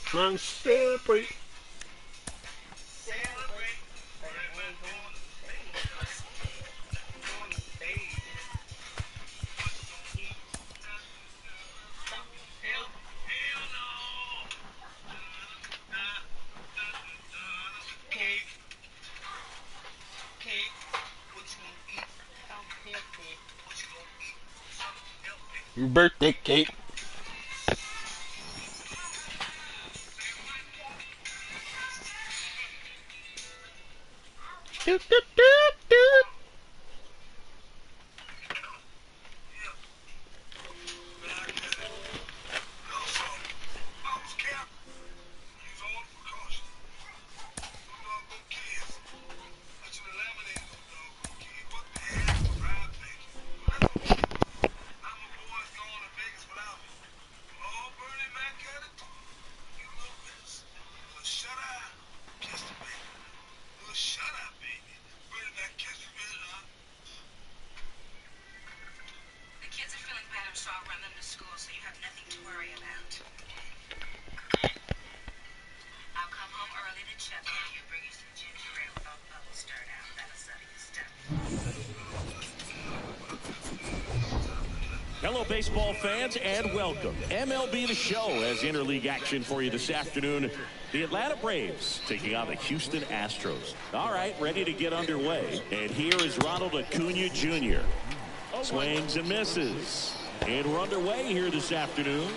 Come celebrate. Birthday cake. Doot, doot, doot, doot. Hello, baseball fans, and welcome. MLB The Show has interleague action for you this afternoon. The Atlanta Braves taking on the Houston Astros. All right, ready to get underway. And here is Ronald Acuna Jr. Swings and misses. And we're underway here this afternoon.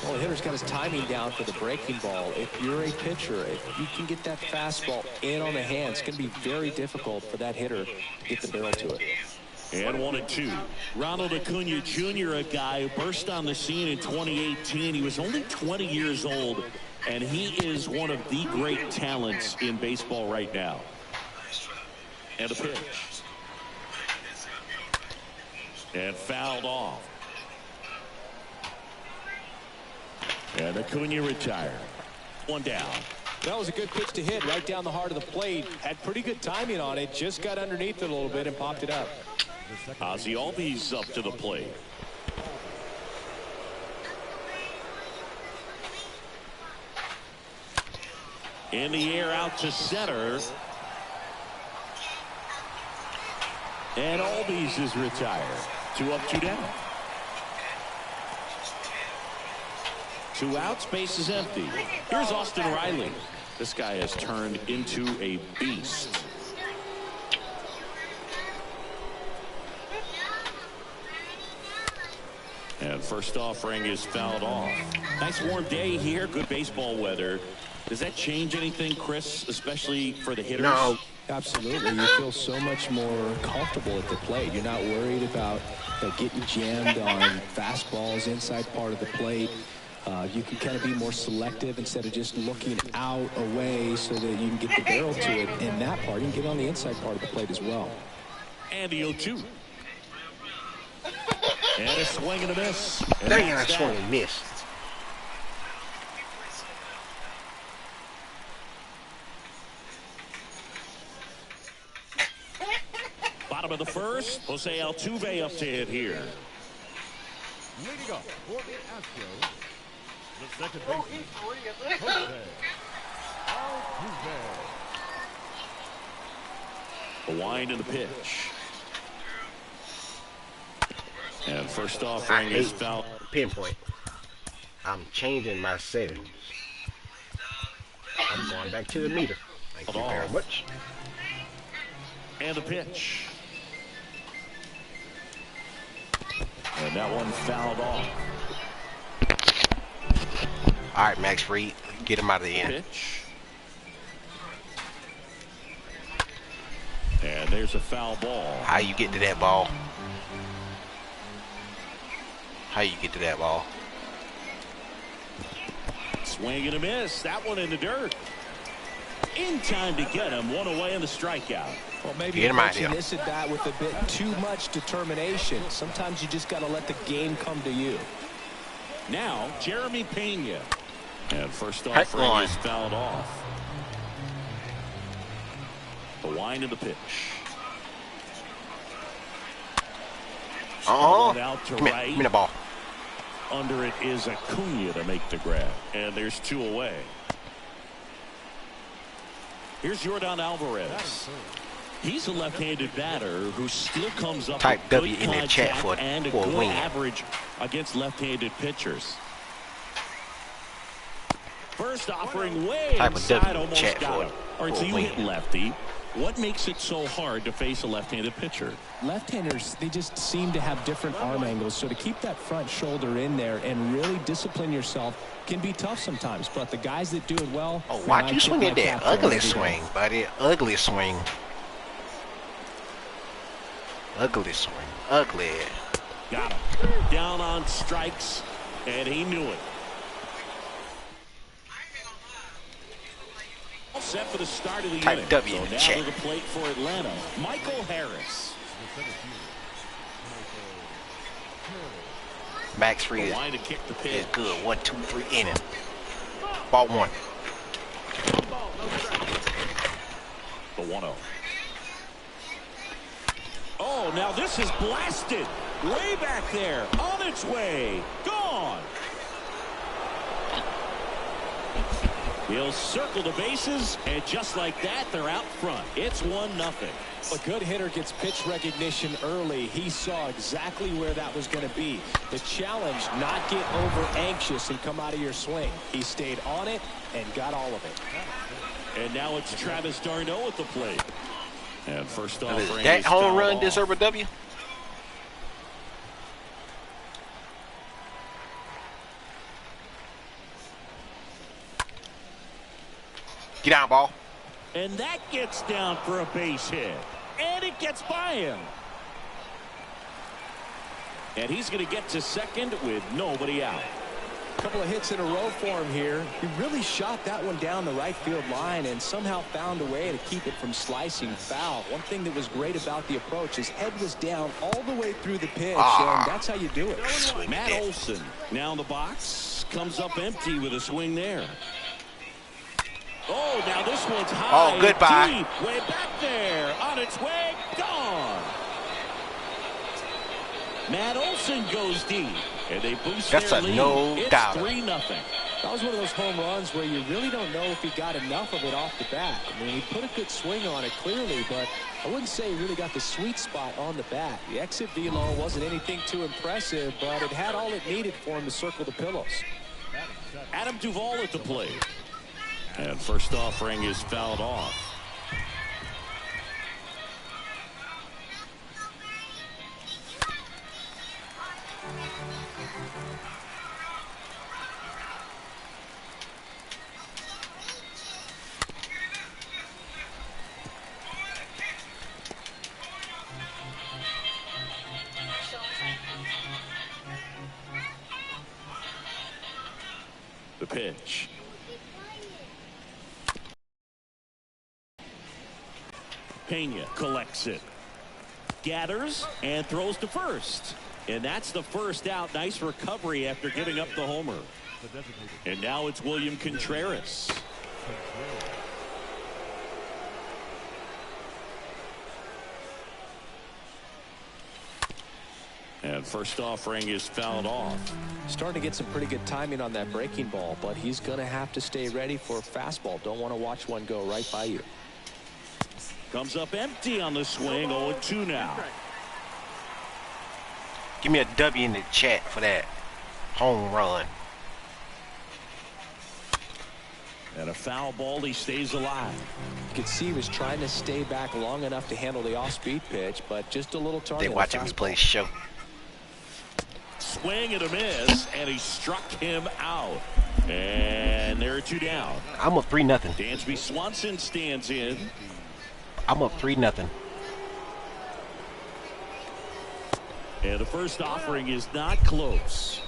Well, the hitter's got his timing down for the breaking ball. If you're a pitcher, if you can get that fastball in on the hand, it's going to be very difficult for that hitter to get the barrel to it. And 1-2. Ronald Acuna Jr., a guy who burst on the scene in 2018. He was only 20 years old, and he is one of the great talents in baseball right now. And a pitch. And fouled off. And Acuna retired. One down. That was a good pitch to hit right down the heart of the plate. Had pretty good timing on it. Just got underneath it a little bit and popped it up. Ozzie Albies up to the plate. In the air out to center. And Albies is retired. 2 up, 2 down. 2 outs, base is empty. Here's Austin Riley. This guy has turned into a beast. And first offering is fouled off. Nice warm day here. Good baseball weather. Does that change anything, Chris, especially for the hitters? No. Absolutely. You feel so much more comfortable at the plate. You're not worried about getting jammed on fastballs inside part of the plate. You can kind of be more selective instead of just looking out away so that you can get the barrel to it in that part. You can get on the inside part of the plate as well. And the 0-2. And a swing and a miss. Dang it, I swung and missed. Bottom of the first, Jose Altuve up to hit here. Leading up for the Astros, the second baseman, Jose Altuve. The wind and the pitch. And first offering is foul. Pinpoint. I'm changing my settings. I'm going back to the meter. Thank you very much. And the pitch. And that one fouled off. All right, Max Fried, get him out of the end. Pitch. And there's a foul ball. How you get to that ball? How you get to that ball? Swing and a miss. That one in the dirt. In time to get him. One away in the strikeout. Well, maybe approaching this at bat with a bit too much determination. Sometimes you just got to let the game come to you. Now, Jeremy Pena. And first offering is fouled off. The wind of the pitch. Out to right. Give me the ball. Under it is Acuna to make the grab. And there's 2 away. Here's Yordan Alvarez. He's a left-handed batter who still comes up Type with W good in the chat for and a a good win. average against left-handed pitchers. First offering way Type of inside, W in the almost chat got for him. All right, so you win. hit lefty. What makes it so hard to face a left-handed pitcher? Left-handers, they just seem to have different arm angles, so to keep that front shoulder in there and really discipline yourself can be tough sometimes. But the guys that do it well, Oh, watch you swing at that ugly swing, buddy. Ugly swing. Ugly swing. Ugly. Got him. Down on strikes, and he knew it. All set for the start of the Type inning. W So in the now chat. to the plate for Atlanta, Michael Harris. Max Fried Line to kick the is pitch. good. 1, 2, 3 inning. Ball 1. The 1-0. Oh, now this is blasted. Way back there. On its way. Gone. He'll circle the bases, and just like that, they're out front. It's 1-0. A good hitter gets pitch recognition early. He saw exactly where that was going to be. The challenge, not get over anxious and come out of your swing. He stayed on it and got all of it. And now it's Travis d'Arnaud at the plate. And first Does offering that is home fouled run off. deserve a W? Get down, ball. And that gets down for a base hit. And it gets by him. And he's going to get to second with nobody out. A couple of hits in a row for him here. He really shot that one down the right field line and somehow found a way to keep it from slicing foul. One thing that was great about the approach, his head was down all the way through the pitch, and that's how you do it. Matt Olson now in the box. Comes up empty with a swing there. Oh, now this one's high. Oh, goodbye. Deep, way back there. On its way. Gone. Matt Olson goes deep. And they boost That's their a lead. no It's doubt. 3-0. That was one of those home runs where you really don't know if he got enough of it off the bat. I mean, he put a good swing on it clearly, but I wouldn't say he really got the sweet spot on the bat. The exit velo wasn't anything too impressive, but it had all it needed for him to circle the pillows. Adam Duvall at the plate. And first offering is fouled off. The pitch. Pena collects it. Gathers and throws to first. And that's the first out. Nice recovery after giving up the homer. And now it's William Contreras. And first offering is fouled off. Starting to get some pretty good timing on that breaking ball, but he's going to have to stay ready for a fastball. Don't want to watch one go right by you. Comes up empty on the swing. 0-2 now. Give me a W in the chat for that home run. And a foul ball. He stays alive. You could see he was trying to stay back long enough to handle the off-speed pitch, but just a little target. They watching me play show. Swing and a miss, and he struck him out. And there are 2 down. I'm up 3-0. Dansby Swanson stands in. I'm up 3-0. And the first offering is not close.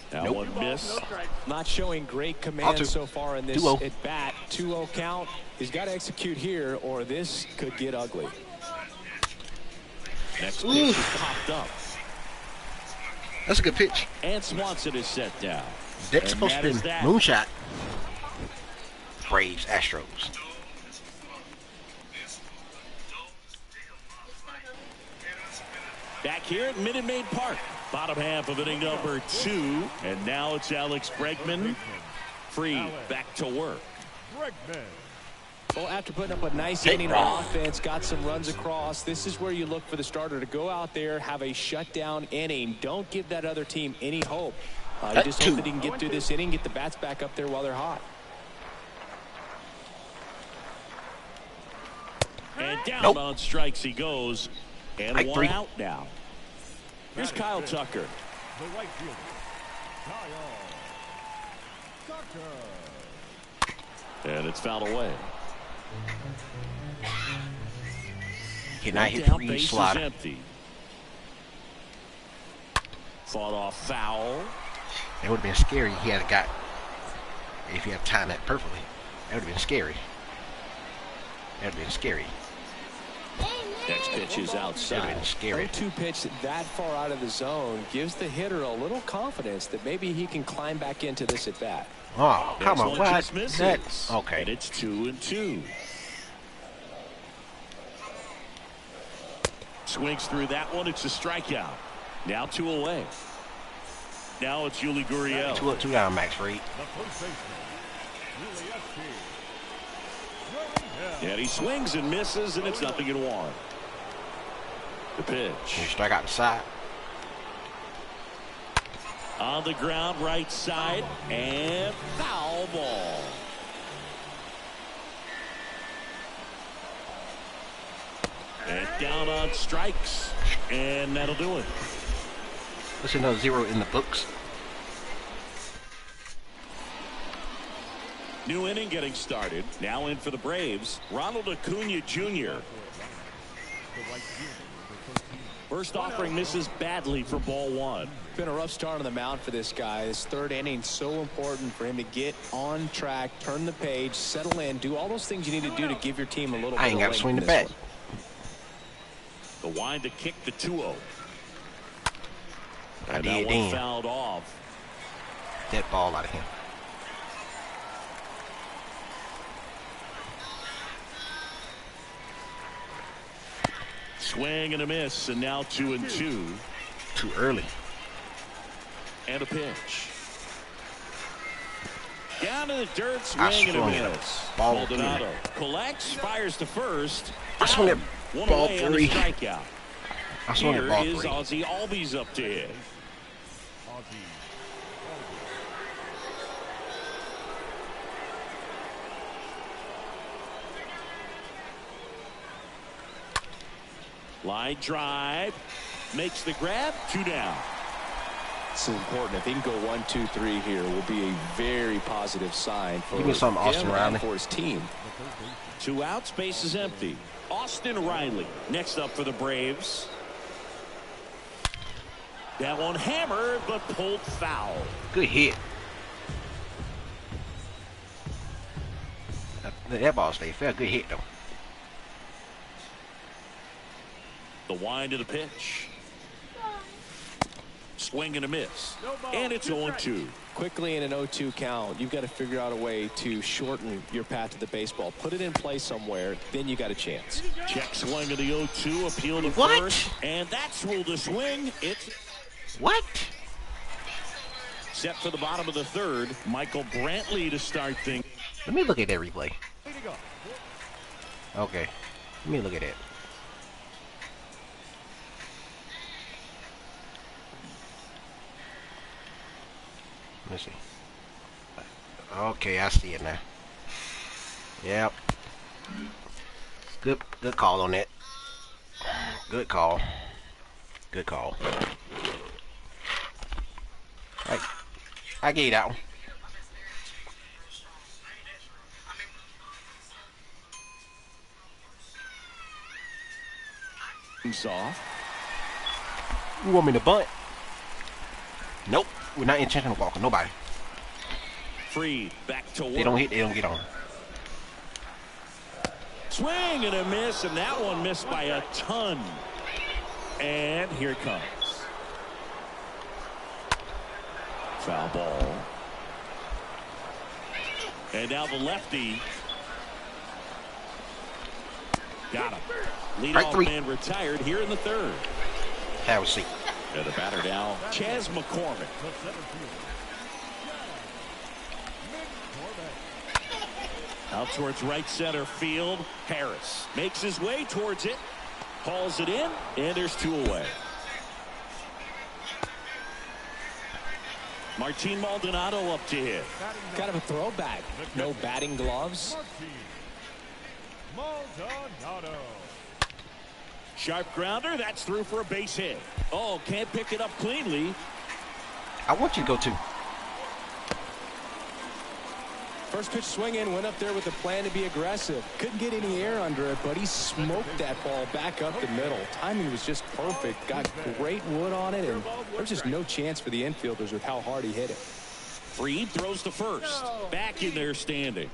That Nope. one miss. Not showing great command so far in this 2-0. at bat. 2-0 count. He's got to execute here, or this could get ugly. Next pitch is popped up. That's a good pitch. And Swanson is set down. That's And supposed that to is be that. moonshot. Braves, Astros. Back here at Minute Maid Park. Bottom half of inning number 2. And now it's Alex Bregman. Free back to work. Bregman. Well, after putting up a nice inning of offense, got some runs across, this is where you look for the starter to go out there, have a shutdown inning. Don't give that other team any hope. You just hope that he can get through this inning, get the bats back up there while they're hot. And down on strikes he goes. And Strike 1 3. out now. Here's Kyle Tucker. The right fielder, Kyle Tucker. And it's fouled away. Cannot hit Down, free base is slider. empty. Fought off foul. That would have been scary. He had got if he had timed that perfectly. That would have been scary. That would have been scary. Next pitch is That would outside. have been scary. 0-2 pitch that far out of the zone gives the hitter a little confidence that maybe he can climb back into this at bat. Oh, come Next on. one What? just misses. That's And okay. it's 2-2. Swings through that one. It's a strikeout. Now 2 away. Now it's Yuli Gurriel. 2 up, 2 down, Max Fried. The first baseman, Yuli And he swings and misses, and it's 0-1. The Can you pitch. strike out the side? On the ground, right side, and foul ball. And down on strikes, and that'll do it. There's another 0 in the books. New inning getting started. Now in for the Braves, Ronald Acuna Jr. First offering misses badly for ball 1. Been a rough start on the mound for this guy. His third inning so important for him to get on track, turn the page, settle in, do all those things you need to do to give your team a little bit I ain't of got to length swing in the this bat. The wind to kick the 2-0. I And that did one then. fouled off. That ball out of him. Swing and a miss, and now 2-2. Too early. And a pitch. Down to the dirt, I swing and a swung it. miss. Ball Maldonado collects, fires to first. I swung Down. it. One Ball away on the 3. strikeout. I swung Here at ball is 3. Ozzie Albies up to hit. Line drive. Makes the grab. 2 down. It's important. If he can go 1, 2, 3 here, will be a very positive sign for Give me some Austin him Riley. and for his team. 2 outs. Base is empty. Austin Riley next up for the Braves. That one hammered but pulled foul. Good hit. That ball stayed fair. Good hit, though. The wind of the pitch. Swing and a miss. And it's 0-2. Quickly in an 0-2 count, you've got to figure out a way to shorten your path to the baseball. Put it in play somewhere, then you got a chance. Check swing of the 0-2. Appeal to What? first. And that's ruled a swing. It's What? set for the bottom of the 3rd. Michael Brantley to start things. Let me look at that replay. Okay. Let me look at it. Let's see. Okay, I see it now. Yep. Good call on that. Good call. Good call. I gave that one. Off. You want me to bunt? Nope. We're not intentional walking. Nobody. Freed back to work. They don't hit. They don't get on. Swing and a miss, and that one missed by a ton. And here it comes. Foul ball. And now the lefty. Got him. Leadoff man retired here in the third. Have a seat. And the batter now, Chas McCormick. The center fielder. McCormick. Out towards right center field. Harris makes his way towards it. Hauls it in, and there's 2 away. Martin Maldonado up to hit. Kind of a throwback. No batting gloves. Maldonado. Sharp grounder. That's through for a base hit. Oh, can't pick it up cleanly. I want you to go to. First pitch swing in, went up there with a plan to be aggressive. Couldn't get any air under it, but he smoked that ball back up the middle. Timing was just perfect. Got great wood on it, and there's just no chance for the infielders with how hard he hit it. Fried throws to first. Back in there standing.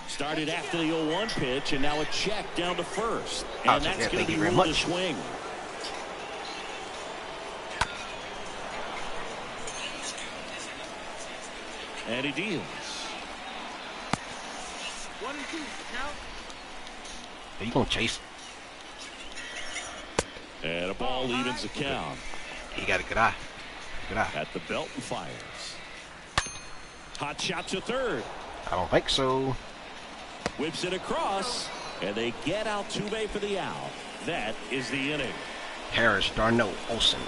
Started after the 0-1 pitch, and now a check down to first. And that's going to be ruled a swing. And he deals. 1-2 count. Are you gonna chase? And a ball evens the count. You got a good eye. Good eye. At the belt and fires. Hot shot to third. I don't think so. Whips it across, and they get Altuve for the out. That is the inning. Harris, Darno, Olsen.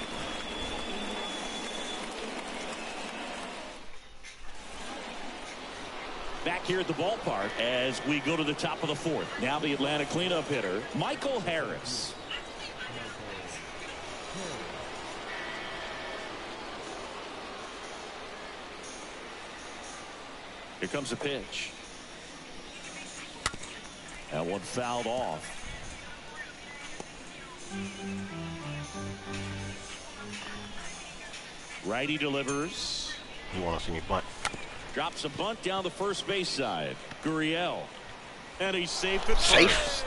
Back here at the ballpark as we go to the top of the fourth. Now the Atlanta cleanup hitter, Michael Harris. Here comes a pitch. That one fouled off. Righty delivers. You want to see me bunt? Drops a bunt down the first base side. Gurriel. And he's safe at Safe. first.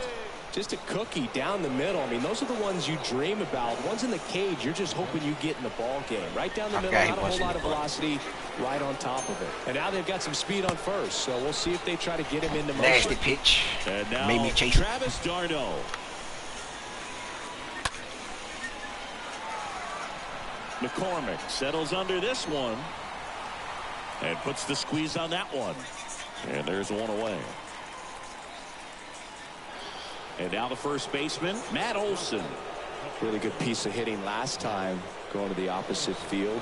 Just a cookie down the middle. I mean, those are the ones you dream about. Ones in the cage, you're just hoping you get in the ball game. Right down the middle, not a whole lot of velocity, right on top of it. And now they've got some speed on first, so we'll see if they try to get him into motion. Nasty pitch. And now made me chase it. Travis d'Arnaud. McCormick settles under this one and puts the squeeze on that one. And there's one away. And now the first baseman, Matt Olson. Really good piece of hitting last time, going to the opposite field.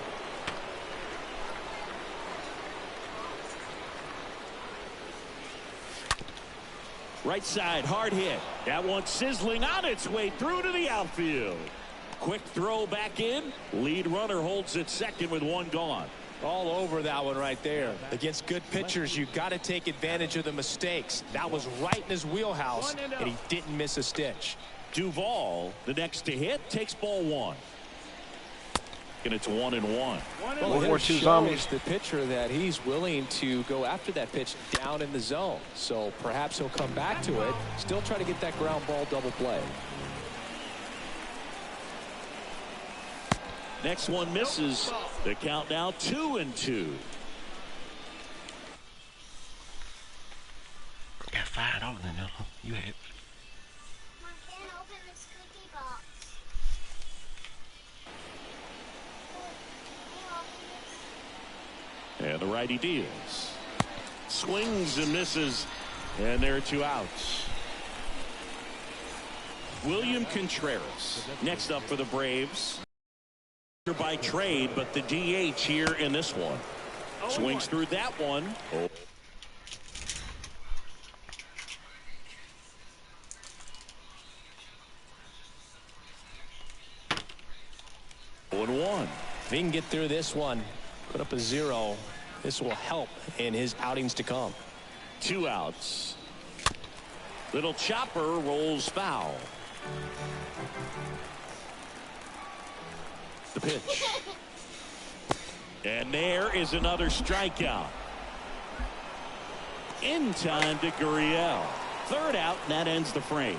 Right side, hard hit. That one sizzling on its way through to the outfield. Quick throw back in. Lead runner holds it second with one gone. All over that one right there. Against good pitchers, you got to take advantage of the mistakes. That was right in his wheelhouse, and he didn't miss a stitch. Duvall, the next to hit, takes ball one. And it's 1-1. Well, World War II zombies. The pitcher that he's willing to go after that pitch down in the zone. So perhaps he'll come back to it. Still try to get that ground ball double play. Next one misses. The count now 2-2. Got $5 in there. You had. Mom, can I open this cookie box? And the righty deals. Swings and misses. And there are two outs. William Contreras next up for the Braves. By trade, but the DH here in this one. Swings through that one. Oh. And 1. If he can get through this one, put up a 0, this will help in his outings to come. 2 outs. Little chopper rolls foul. The pitch. And there is another strikeout. In time to Gurriel. Third out, and that ends the frame.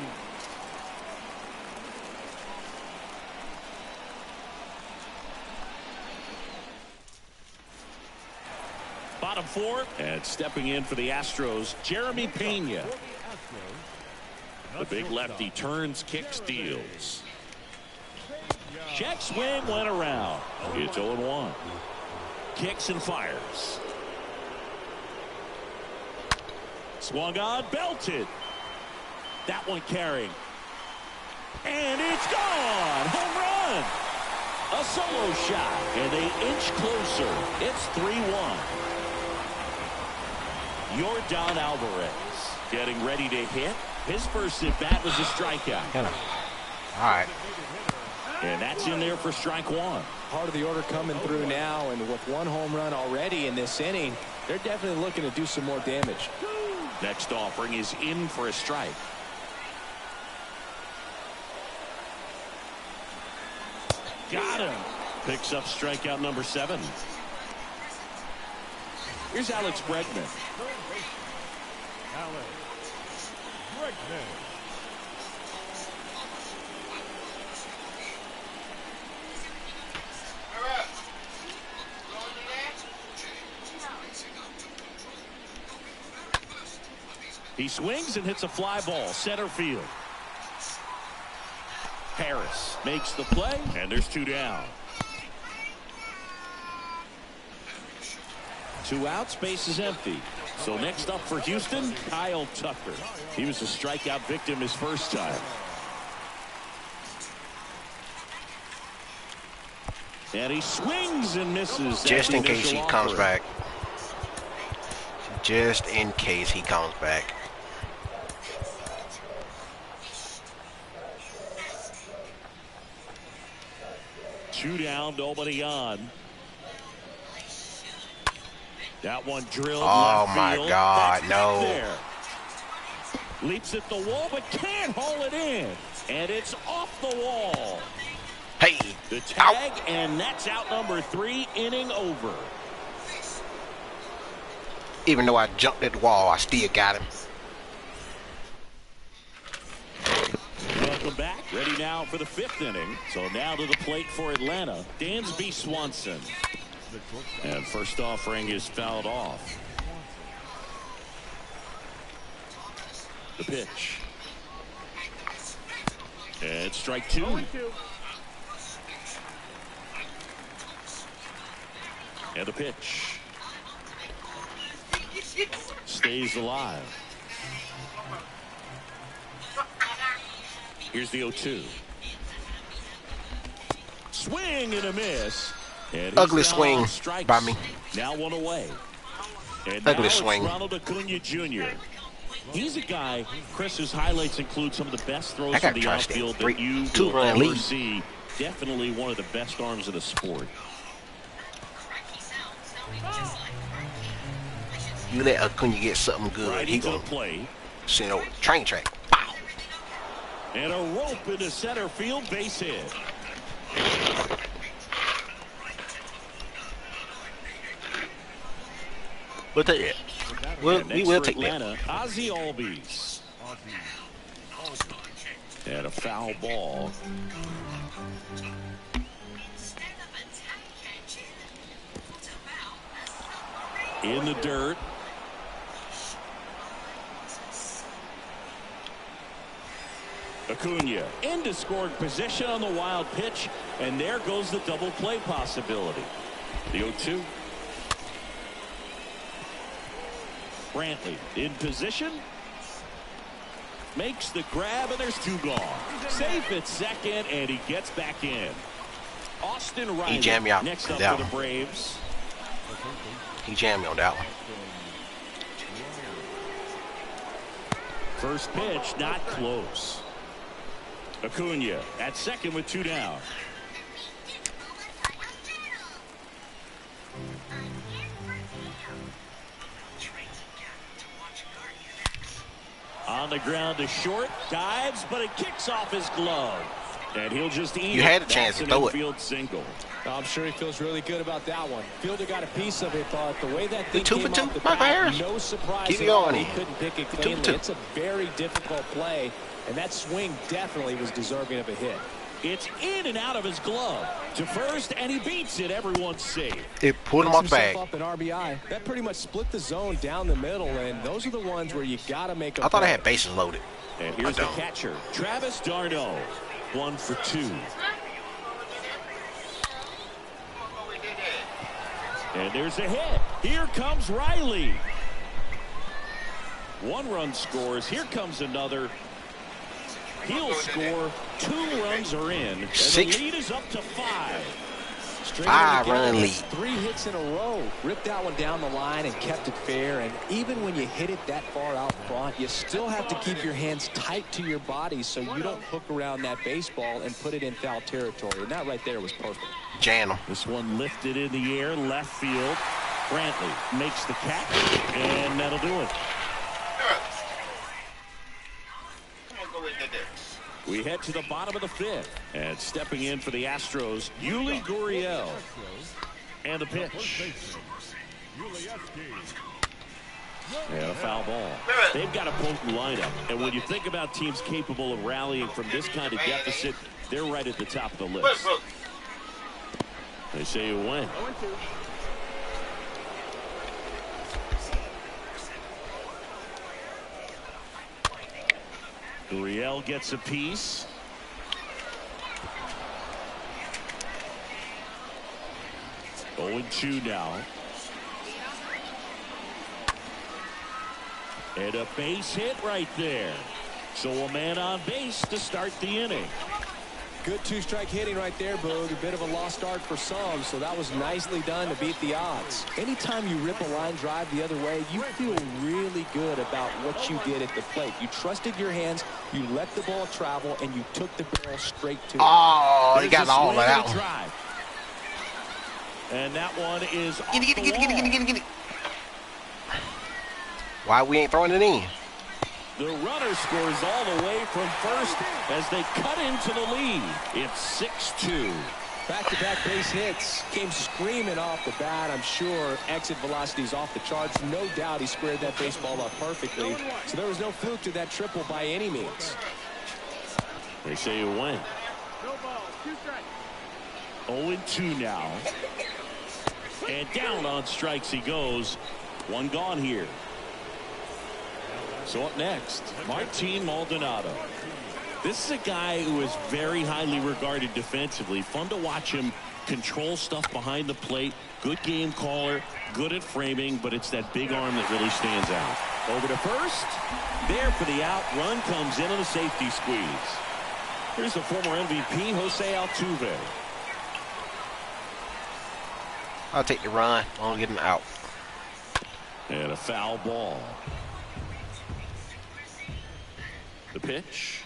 Bottom four, and stepping in for the Astros, Jeremy Pena. The big lefty turns, kicks, deals. Check swing went around. It's 0-1. Kicks and fires. Swung on, belted. That one carrying. And it's gone. Home run. A solo shot, and they inch closer. It's 3-1. Yordan Alvarez getting ready to hit. His first at bat was a strikeout. All right. And that's in there for strike one. Part of the order coming through now, and with one home run already in this inning, they're definitely looking to do some more damage. Next offering is in for a strike. Got him. Picks up strikeout number 7. Here's Alex Bregman. Alex Bregman. He swings and hits a fly ball center field. Harris makes the play, and there's 2 down. 2 outs, base is empty. So next up for Houston, Kyle Tucker. He was a strikeout victim his first time. And he swings and misses. Just in case he comes back. Just in case he comes back. Two down, nobody on. That one drilled. Oh left my field. God, That's no. there. Leaps at the wall, but can't haul it in. And it's off the wall. Hey. The tag, Ow. and that's out number 3, inning over. Even though I jumped at the wall, I still got him. Welcome back. Ready now for the 5th inning. So now to the plate for Atlanta, Dansby Swanson. And first offering is fouled off. The pitch. And strike 2. And the pitch. Stays alive. Here's the 0-2. Swing and a miss. And Ugly swing by me. Now 1 away. And Ugly now it's swing. Ronald Acuna Jr. He's a guy, Chris, whose highlights include some of the best throws I from gotta the try to stay outfield that 3 you 2 will run ever lead. see. Definitely one of the best arms of the sport. You let Acuna get something good, Right he into the gonna play. send over train track. Pow. And a rope into center field, base hit. We'll take it. We Next will for take Atlanta, that. Ozzie Albies. And a foul ball. In the dirt. Acuna into scoring position on the wild pitch, and there goes the double play possibility. The 0-2. Brantley in position. Makes the grab, and there's 2 gone. Safe at second, and he gets back in. Austin Riley jammed me out next up that for the one. Braves. He jammed me on that one. First pitch, not close. Acuna at second with 2 down. On the ground to short, dives, but it kicks off his glove. And he'll just eat You had a chance to throw it. Infield single. I'm sure he feels really good about that one. Fielder got a piece of it, but the way that thing 2 came for 2, off the Michael bat, Harris. no surprise Keep at it all. going. He couldn't pick it 2 for cleanly. 2. It's a very difficult play, and that swing definitely was deserving of a hit. It's in and out of his glove to first, and he beats it. Everyone's safe. It pulled him off the bag. Up an RBI. That pretty much split the zone down the middle, and those are the ones where you got to make a I thought I play. had bases loaded. And here's the catcher, Travis d'Arnaud, 1 for 2. And there's a hit. Here comes Riley. 1 run scores. Here comes another. He'll score. 2 runs are in. And the lead is up to 5. 5-run lead. 3 hits in a row. Ripped that one down the line and kept it fair. And even when you hit it that far out front, you still have to keep your hands tight to your body so you don't hook around that baseball and put it in foul territory. And that right there was perfect. Jan him. This one lifted in the air, left field. Brantley makes the catch, and that'll do it. We head to the bottom of the 5th, and stepping in for the Astros, Yuli Gurriel. And the pitch. And a foul ball. They've got a potent lineup, and when you think about teams capable of rallying from this kind of deficit, they're right at the top of the list. They say you win. Gurriel gets a piece. Going 2 now. And a base hit right there. So a man on base to start the inning. Good 2-strike hitting right there, Boog. A bit of a lost start for some, so that was nicely done to beat the odds. Anytime you rip a line drive the other way, you feel really good about what you did at the plate. You trusted your hands, you let the ball travel, and you took the barrel straight to it. Oh, he got all of that one. Drive. And that one is off Get it. the wall. Why we ain't throwing it in? The runner scores all the way from first as they cut into the lead. It's 6-2. Back-to-back base hits came screaming off the bat. I'm sure exit velocity's off the charts. No doubt he squared that baseball up perfectly. So there was no fluke to that triple by any means. They say you win. 0-2 now. And down on strikes he goes. 1 gone here. So up next, Martin Maldonado. This is a guy who is very highly regarded defensively. Fun to watch him control stuff behind the plate. Good game caller, good at framing, but it's that big arm that really stands out. Over to first. There for the out. Run comes in on a safety squeeze. Here's the former MVP, Jose Altuve. I'll take the run. I'll get him out. And a foul ball. The pitch.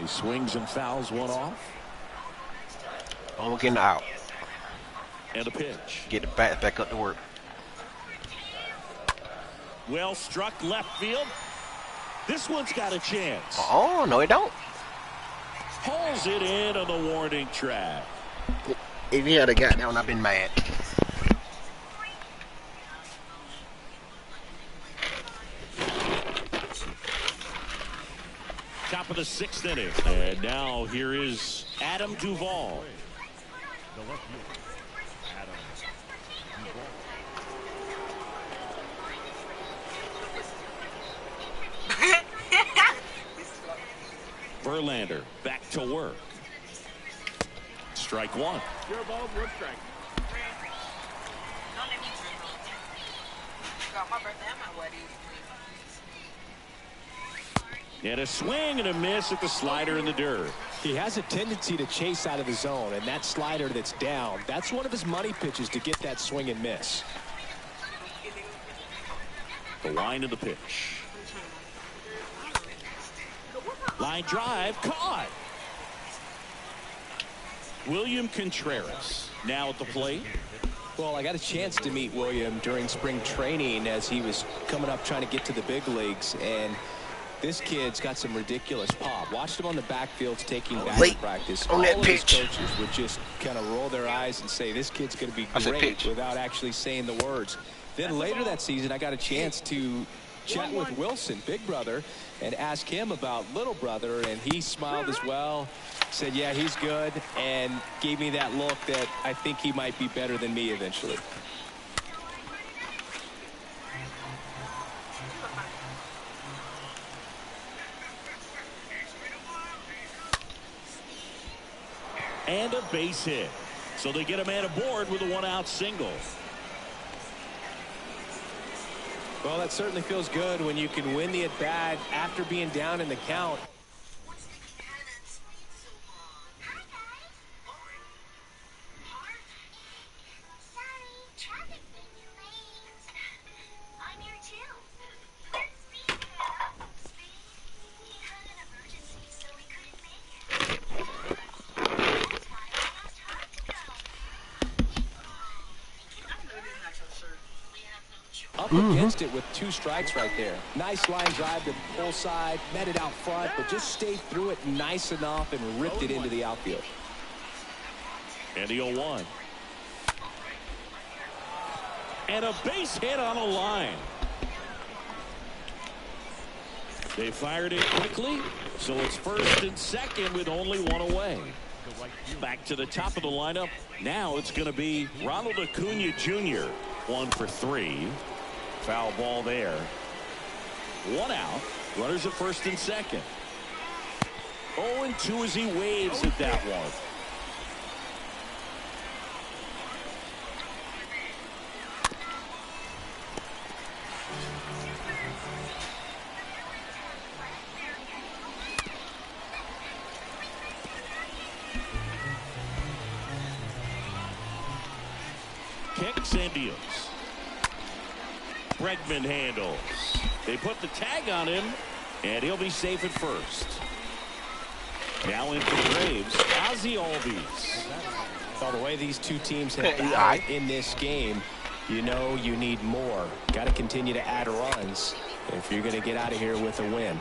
He swings and fouls one off. I'm getting out. And a pitch. Get the bat back up to work. Well struck left field. This one's got a chance. Oh, no, it don't. Hauls it in on the warning track. If he had got that one, I've been mad. Top of the 6th inning. And now here is Adam Duvall. Verlander back to work. Strike 1. Your ball, 1 strike. And a swing and a miss at the slider in the dirt. He has a tendency to chase out of the zone, and that slider that's down, that's one of his money pitches to get that swing and miss. The line of the pitch. Line drive caught. William Contreras now at the plate. Well, I got a chance to meet William during spring training as he was coming up trying to get to the big leagues, and this kid's got some ridiculous pop. Watched him on the backfields taking Late batting practice. on that All of his pitch. coaches would just kind of roll their eyes and say, this kid's going to be I said great pitch. without actually saying the words. Then later that season, I got a chance to chat with Wilson, big brother, and ask him about little brother, and he smiled as well, said, yeah, he's good, and gave me that look that I think he might be better than me eventually. And a base hit. So they get a man aboard with a one-out single. Well, that certainly feels good when you can win the at-bat after being down in the count. What's making Hannah sleep so long? Hi, guys. Sorry, traffic made me late. I'm here too. Where's Speed, Hannah? Speed? He had an emergency, so he couldn't make it. That's why we don't talk about it. We have no choice. Up against it with 2 strikes right there. Nice line drive to the pull side, met it out front, but just stayed through it nice enough and ripped it into the outfield. And the 0-1. And a base hit on a line. They fired it quickly, so it's first and second with only one away. Back to the top of the lineup. Now it's going to be Ronald Acuna Jr. 1 for 3. Foul ball there. 1 out. Runners at first and second. 0-2 as he waves at that one. Kicks and deals. Bregman handles. They put the tag on him, and he'll be safe at first. Now in for the Braves, Ozzie Albies. Well, the way these two teams have Yeah. battled in this game, you know you need more. Got to continue to add runs if you're going to get out of here with a win.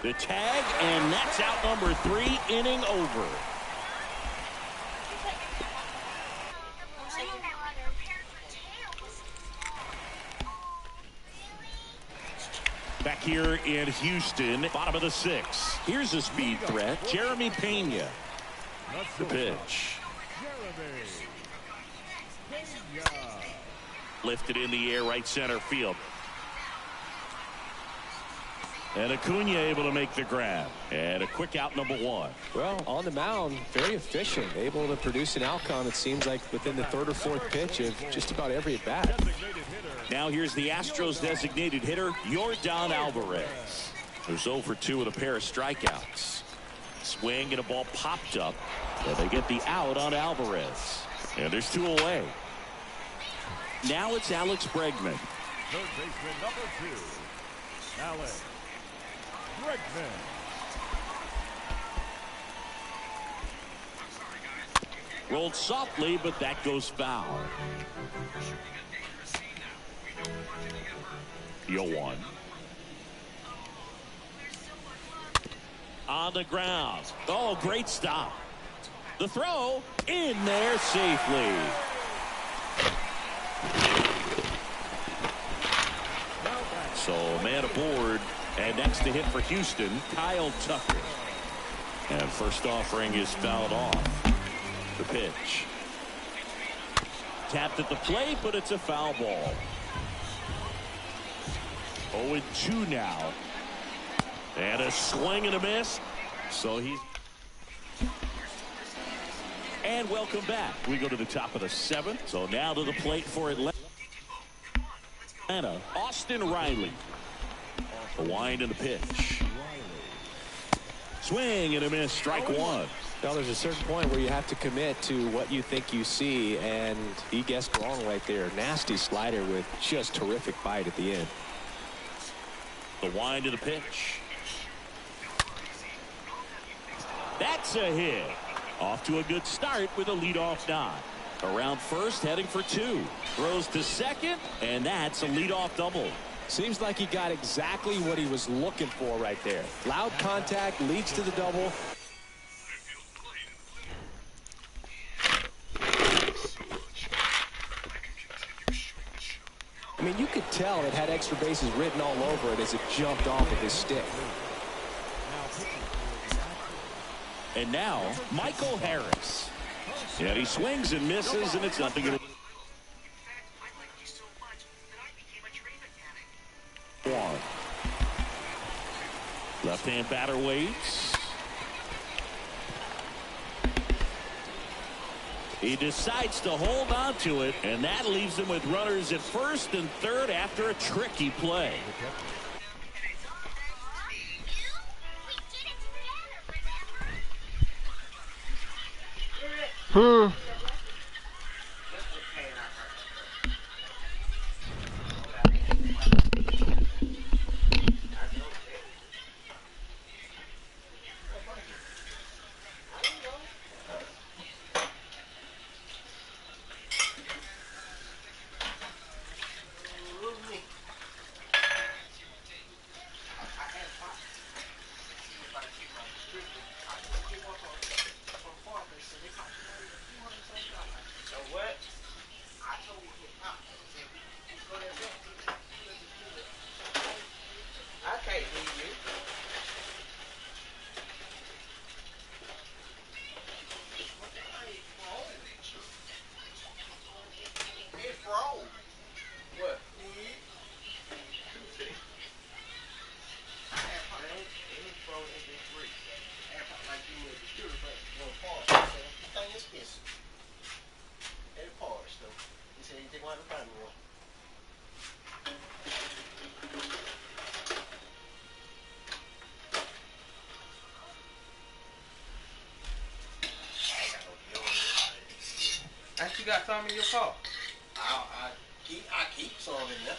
The tag, and that's out number 3, inning over. Back here in Houston, bottom of the 6th. Here's a speed threat, Jeremy Pena. The pitch. Lifted in the air, right center field. And Acuna able to make the grab. And a quick out, number 1. Well, on the mound, very efficient, able to produce an outcome, it seems like, within the 3rd or 4th pitch of just about every at-bat. Now here's the Astros designated hitter, Yordan Alvarez, who's 0 for 2 with a pair of strikeouts. Swing and a ball popped up, and they get the out on Alvarez. And there's 2 away. Now it's Alex Bregman. Third baseman number 2, Alex Bregman. Rolled softly, but that goes foul. 0-1. On the ground. Oh, great stop. The throw in there safely. So man aboard, and next to hit for Houston, Kyle Tucker. And first offering is fouled off. The pitch. Tapped at the plate, but it's a foul ball. 0-2 now. And a swing and a miss. So he's... And welcome back. We go to the top of the 7th. So now to the plate for Atlanta. Austin Riley. The wind and the pitch. Swing and a miss. Strike 1. Well, there's a certain point where you have to commit to what you think you see, and he guessed wrong right there. Nasty slider with just terrific bite at the end. The wind of the pitch. That's a hit. Off to a good start with a leadoff nod. Around first, heading for 2. Throws to second, and that's a leadoff double. Seems like he got exactly what he was looking for right there. Loud contact leads to the double. I mean, you could tell it had extra bases written all over it as it jumped off of his stick. And now, Michael Harris. Yeah, he swings and misses, and it's nothing to one. Left-hand batter waits. He decides to hold on to it, and that leaves him with runners at first and third after a tricky play. You got some in your car? I keep some in there.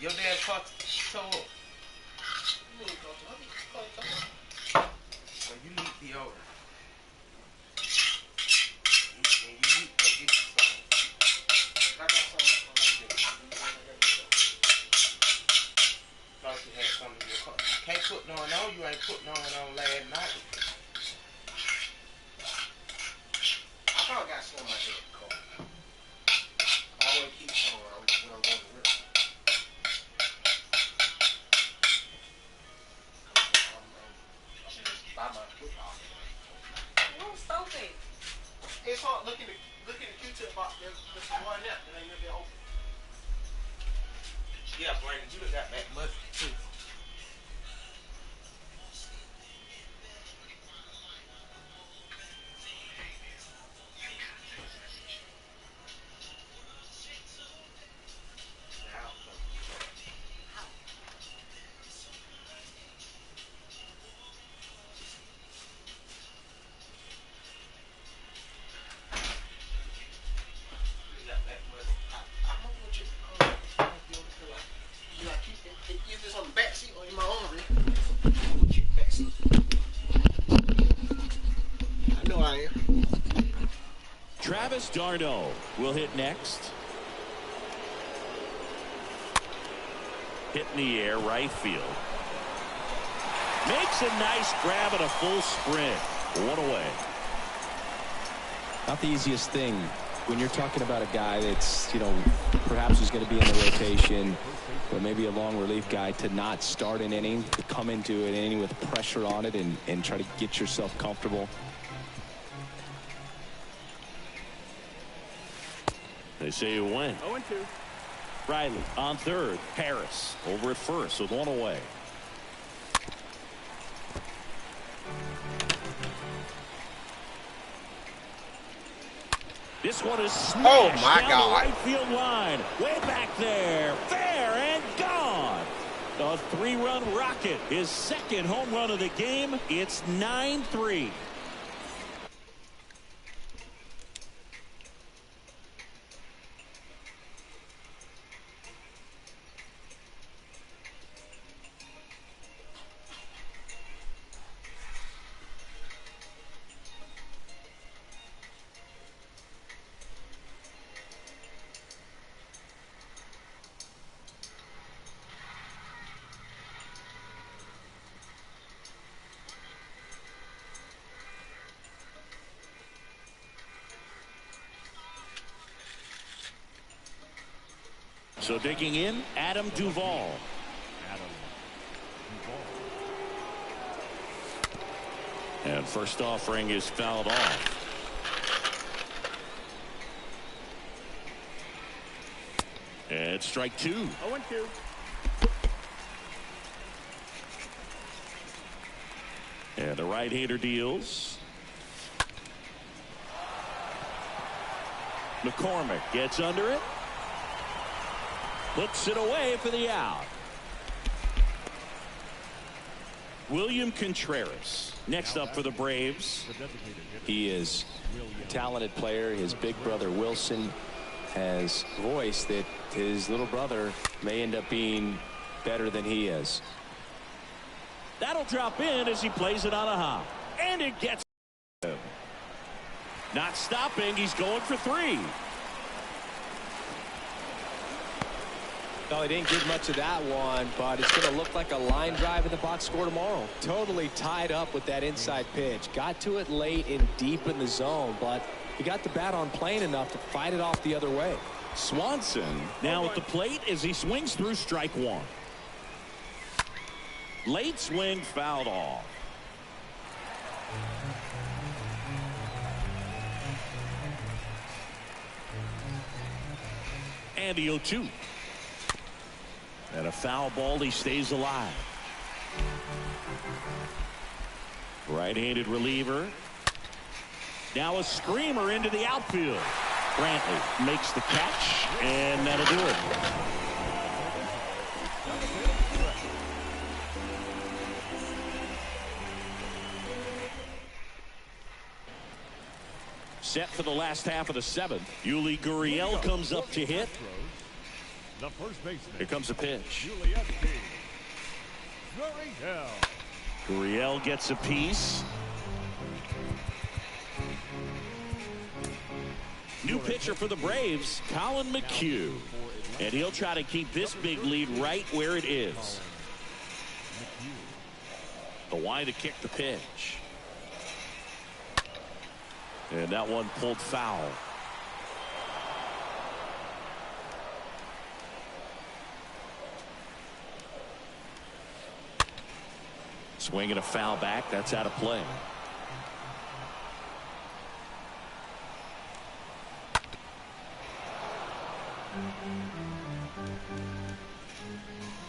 Your dad's car so up. Well, you need deodorant. And you need to go get you some. I got some right thought you had some in your car. You can't put none on. You ain't put none on last night. I probably got some right there in the car. I always keep some when I'm going to work. Buy my football. What's open? It's hard. Look at the Q-tip box. There's one there that ain't never open. Yeah, Brandon, you done got that much too. Travis d'Arnaud will hit next. Hit in the air, right field. Makes a nice grab and a full sprint. One away. Not the easiest thing when you're talking about a guy that's, you know, perhaps is going to be in the rotation, or maybe a long relief guy, to not start an inning, to come into an inning with pressure on it and try to get yourself comfortable. They say you win. 0-2. Riley on third. Harris over at first with one away. This one is smashed Oh, my down God. the right field line. Way back there. Fair and gone. A 3-run rocket. His second home run of the game. It's 9-3. So digging in, Adam Duvall. And first offering is fouled off. And strike 2. 0-2. And the right-hander deals. McCormick gets under it. Puts it away for the out. William Contreras next up for the Braves. He is a talented player. His big brother Wilson has voiced that his little brother may end up being better than he is. That'll drop in as he plays it on a hop. And it gets him. Not stopping. He's going for 3. No, he didn't get much of that one, but it's going to look like a line drive in the box score tomorrow. Totally tied up with that inside pitch. Got to it late and deep in the zone, but he got the bat on plane enough to fight it off the other way. Swanson now at the plate as he swings through strike 1. Late swing fouled off. And the 0-2. And a foul ball. He stays alive. Right-handed reliever. Now a screamer into the outfield. Brantley makes the catch, and that'll do it. Set for the last half of the 7th. Yuli Gurriel comes up to hit. The first baseman. Here comes a pitch. Gurriel. Gurriel gets a piece. New pitcher for the Braves, Colin McHugh. And he'll try to keep this big lead right where it is. The wide to kick the pitch. And that one pulled foul. Swinging a foul back. That's out of play.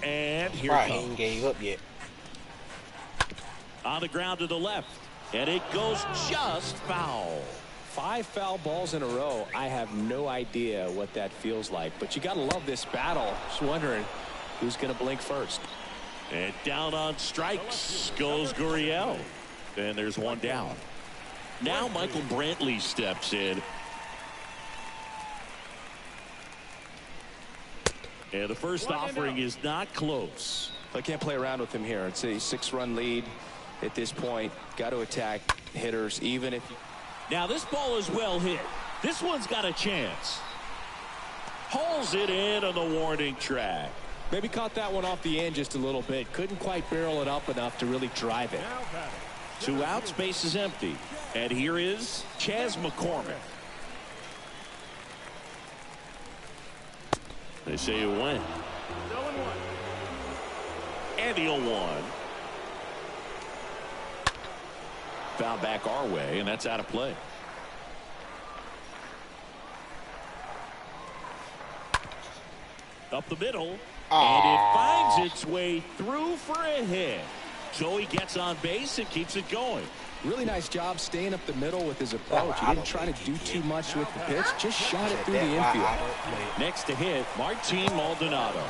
And here it He comes. ain't gave up yet. On the ground to the left. And it goes just foul. 5 foul balls in a row. I have no idea what that feels like, but you got to love this battle. Just wondering who's going to blink first. And down on strikes goes Gurriel. And there's one down. Now Michael Brantley steps in. And the first offering is not close. I can't play around with him here. It's a 6-run lead at this point. Got to attack hitters, even if. Now this ball is well hit. This one's got a chance. Hauls it in on the warning track. Maybe caught that one off the end just a little bit. Couldn't quite barrel it up enough to really drive it. 2 outs, base is empty. And here is Chas McCormick. They say you win. And the 0-1. Foul back our way, and that's out of play. Up the middle. And it finds its way through for a hit. So he gets on base and keeps it going. Really nice job staying up the middle with his approach. He didn't try to do too much with the pitch. Just shot it through the infield. Next to hit, Martin Maldonado.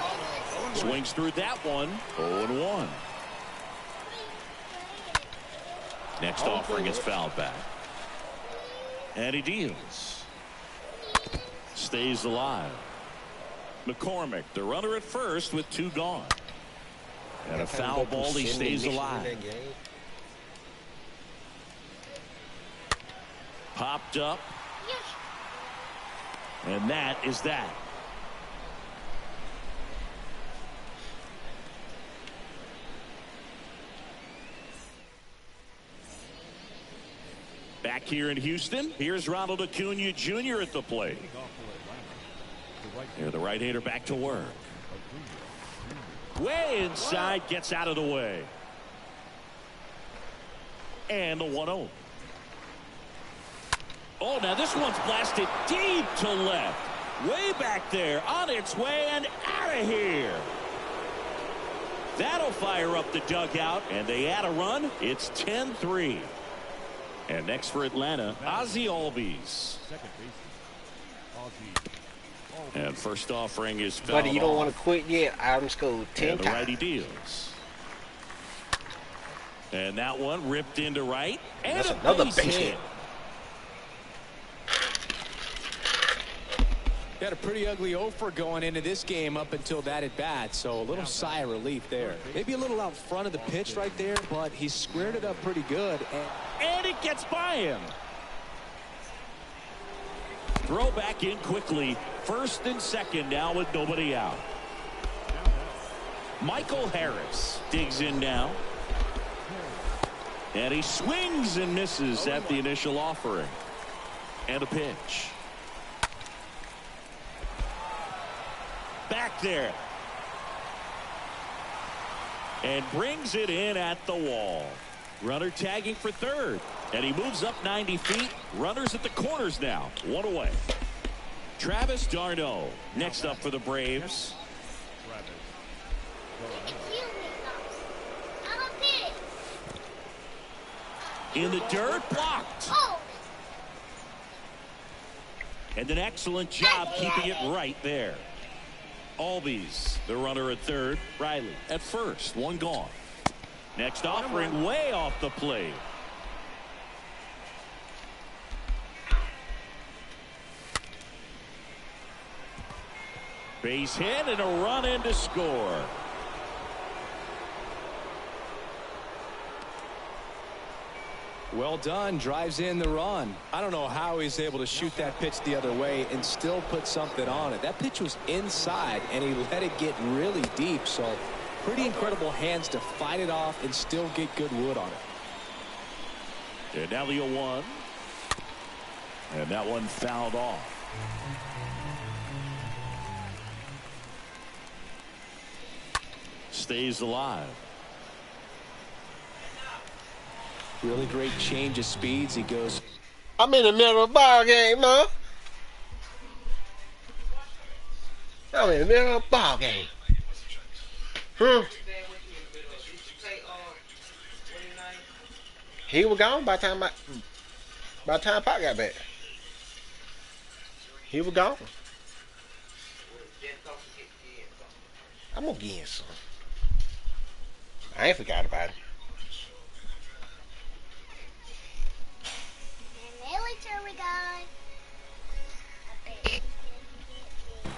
Swings through that one. 0-1. Next offering is fouled back. And he deals. Stays alive. McCormick, the runner at first with 2 gone. And a foul ball, he stays alive. Popped up. And that is that. Back here in Houston, here's Ronald Acuna Jr. at the plate. Here, the right-hander back to work. Way inside, gets out of the way. And the 1-0. Oh, now this one's blasted deep to left. Way back there, on its way and out of here. That'll fire up the dugout, and they add a run. It's 10-3. And next for Atlanta, Ozzie Albies. And first offering is fouled Buddy, you don't off. want to quit yet. I'm scored 10 And the times. righty deals. And that one ripped into right. And That's a another base base hit. hit. Got a pretty ugly offer going into this game up until that at bat, so a little sigh of relief there. Maybe a little out front of the pitch right there, but he squared it up pretty good. And it gets by him. Throw back in quickly. First and second now with nobody out. Michael Harris digs in now. And he swings and misses at the initial offering. And a pitch. Back there. And brings it in at the wall. Runner tagging for third. And he moves up 90 feet. Runners at the corners now. One away. Travis d'Arnaud next up for the Braves. Excuse me, Pops. I'm a pig. In the dirt, blocked. Oh! And an excellent job keeping it right there. Albies, the runner at third. Riley at first. One gone. Next offering way off the plate. Base hit and a run in to score. Well done, drives in the run. I don't know how he's able to shoot that pitch the other way and still put something on it. That pitch was inside, and he let it get really deep, so pretty incredible hands to fight it off and still get good wood on it. And now the 0-1. And that one fouled off. Stays alive. Really great change of speeds. He goes. I'm in the middle of a ball game, man. I'm in the middle of a ball game. He was gone by the time Pop got back. He was gone. I'm gonna get some. I ain't forgot about it. Military guy.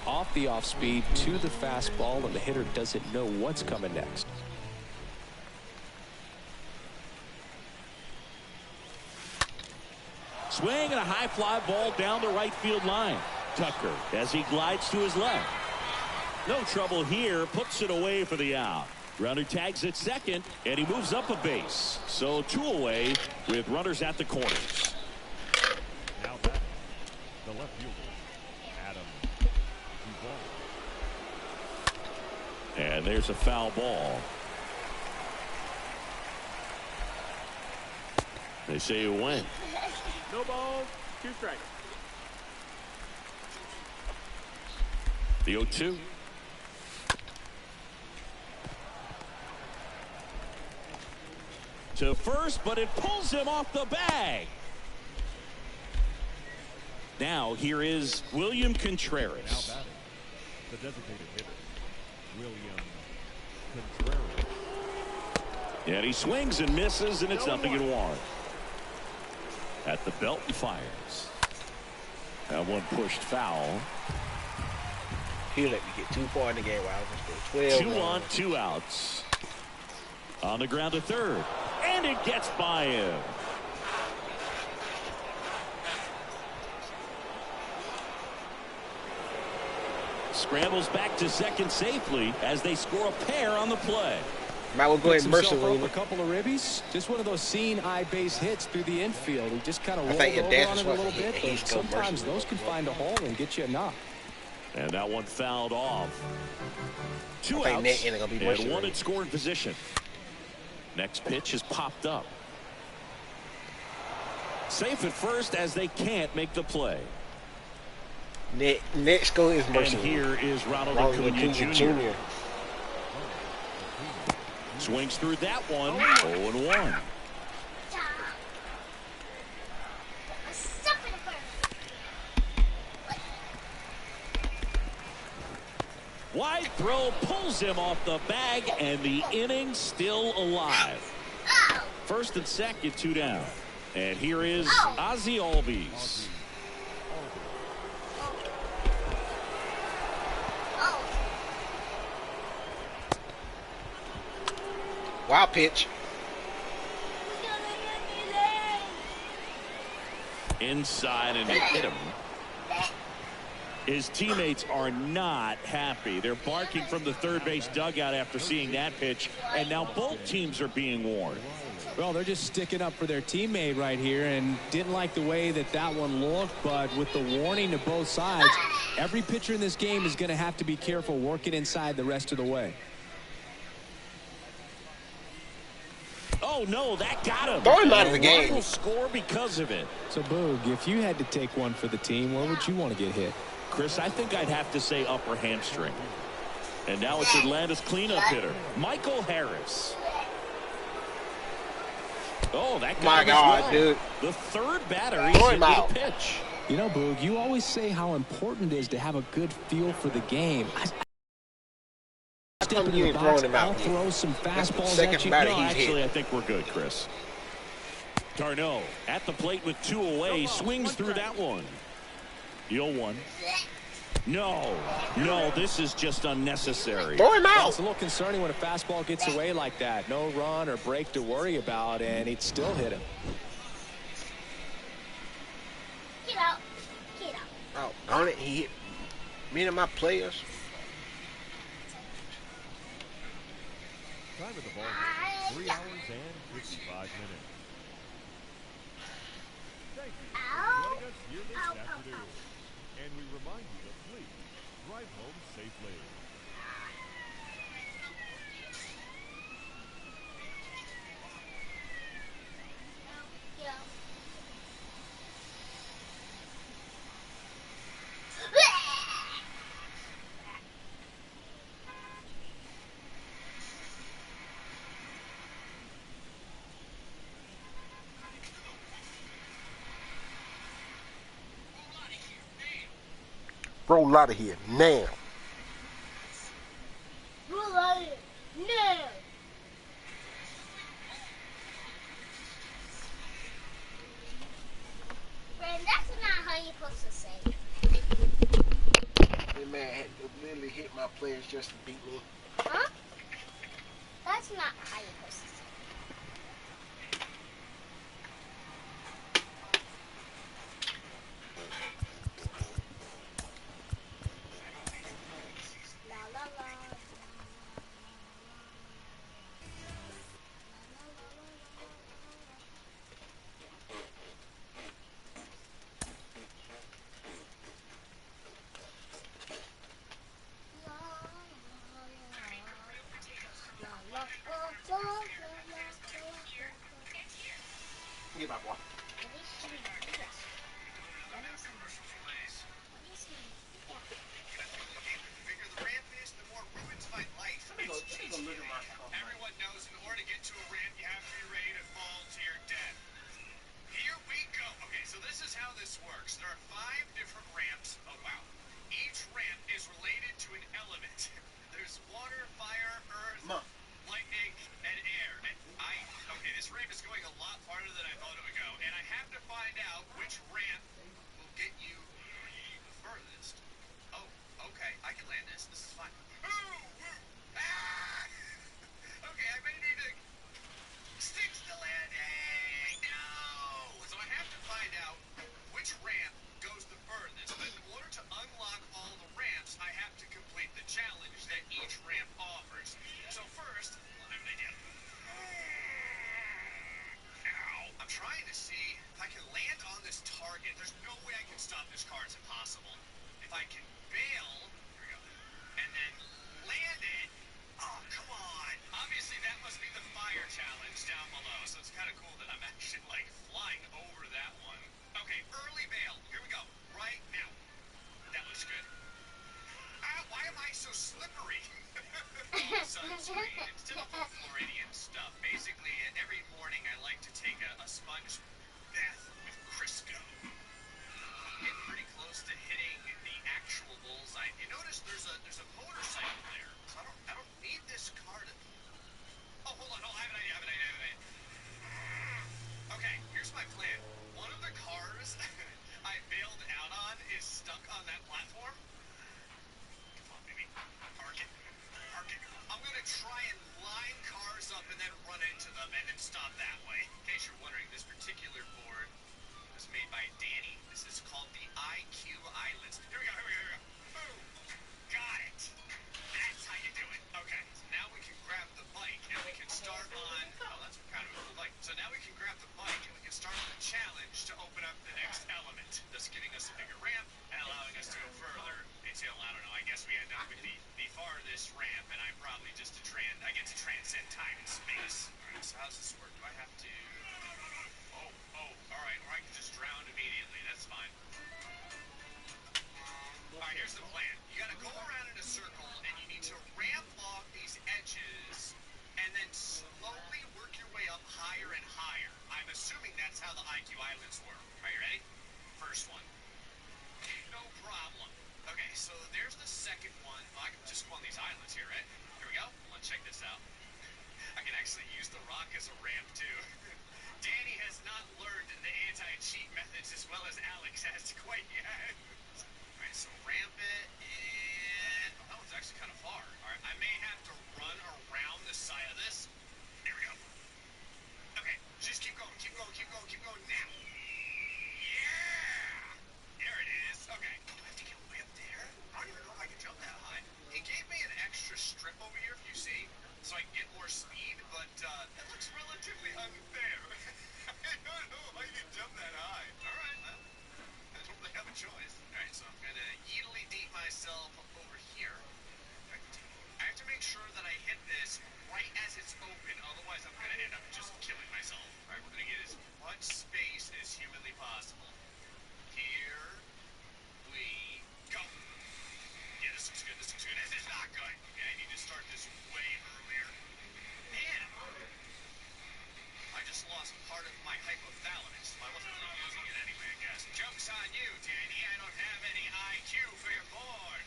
Off the off speed to the fastball, and the hitter doesn't know what's coming next. Swing and a high fly ball down the right field line. Tucker as he glides to his left. No trouble here. Puts it away for the out. Runner tags at second, and he moves up a base. So 2 away with runners at the corners. Now back, the left fielder, Adam Duvall. And there's a foul ball. They say you win. No ball, 2 strikes. The 0-2. To first, but it pulls him off the bag. Now here is William Now Contreras. batting, the designated hitter, William Contreras. And he swings and misses, and it's 0-1. At the belt and fires. That one pushed foul. He let me get too far in the game while I was going 12. 2 on, 2 outs. On the ground to third. And it gets by him. Scrambles back to second safely as they score a pair on the play. Might well go ahead and Picks burst himself him. up a couple of ribbies. Just one of those seeing eye base hits through the infield. He just kind of rolled think your over dad's on it a supposed little to hit bit, the but East Coast sometimes version. those can find a hole and get you a knock. And that one fouled off. Two I think outs Nick ain't gonna be much and one today. in scoring position. Next pitch is popped up. Safe at first as they can't make the play. Next goal is And mercenary. here is Ronald Ronald Acuna Acuna Jr. Jr. Swings through that one. 0-1. Wide throw pulls him off the bag, and the inning still alive. First and second, 2 down. And here is Ozzie Albies. Wild pitch. Inside, and it hit him. His teammates are not happy. They're barking from the third base dugout after seeing that pitch, and now both teams are being warned. Well, they're just sticking up for their teammate right here and didn't like the way that one looked, but with the warning to both sides, every pitcher in this game is going to have to be careful working inside the rest of the way. Oh, no, that got him. Throw him out of the And game. Ron will score because of it. So, Boog, if you had to take one for the team, where would you want to get hit? Chris, I think I'd have to say upper hamstring. And now it's Atlanta's cleanup hitter, Michael Harris. Oh, that got My him as God, well. dude. The third batter Throw he's him hit out. with a pitch. You know, Boog, you always say how important it is to have a good feel for the game. Step into you the ain't box, throwing him out I'll here. throw some That's the fastballs second at you. batter No, he's actually, hit. I think we're good, Chris. Darno at the plate with 2 away, swings through that one. 0-1. No, this is just unnecessary. Throw him Well, out. it's a little concerning when a fastball gets away like that. No run or break to worry about, and he'd still hit him. Get out. Get out. Oh, darn it. He hit many of my players. Time of the ball, 3 hours and 55 minutes. Thank you for joining us here this afternoon. And we remind you to please drive home safely. Get out. Roll out of here now. Roll out of here. No. Friend, that's not how you're supposed to say it. That man had to literally hit my players just to beat me. Huh? That's not how you're supposed to say it. La la la. La la la la. with the farthest ramp, and I'm probably just I get to transcend time and space. All right, so how's this work? Do I have to... Oh, all right, or I can just drown immediately. That's fine. All right, here's the plan. You gotta go around in a circle, and you need to ramp log these edges, and then slowly work your way up higher and higher. I'm assuming that's how the IQ Islands work. Are you ready? First one. No problem. Okay, so there's the second one. Well, I can just go on these islands here, right? Here we go. Let's check this out. I can actually use the rock as a ramp, too. Danny has not learned the anti-cheat methods as well as Alex has quite yet. Alright, so ramp it, and... Oh, that was actually kind of far. Alright, I may have to run around the side of this. There we go. Okay, just keep going, keep going, keep going, keep going now. Yeah! There it is. Okay. Oh, I have to get way up there? I don't even know if I can jump that high. He gave me an extra strip over here, if you see, so I can get more speed, but it looks relatively unfair. I don't know if I can jump that high. Alright, well, I don't really have a choice. Alright, so I'm gonna yeetily deep myself over here. I have to make sure that I hit this right as it's open, otherwise I'm gonna end up just killing myself. Alright, we're gonna get as much space as humanly possible. Here we go. Yeah, this looks good, this looks good. This is not good. Okay, I need to start this way earlier. Man! I just lost part of my hypothalamus. I wasn't really using it anyway, I guess. Joke's on you, Danny. I don't have any IQ for your board.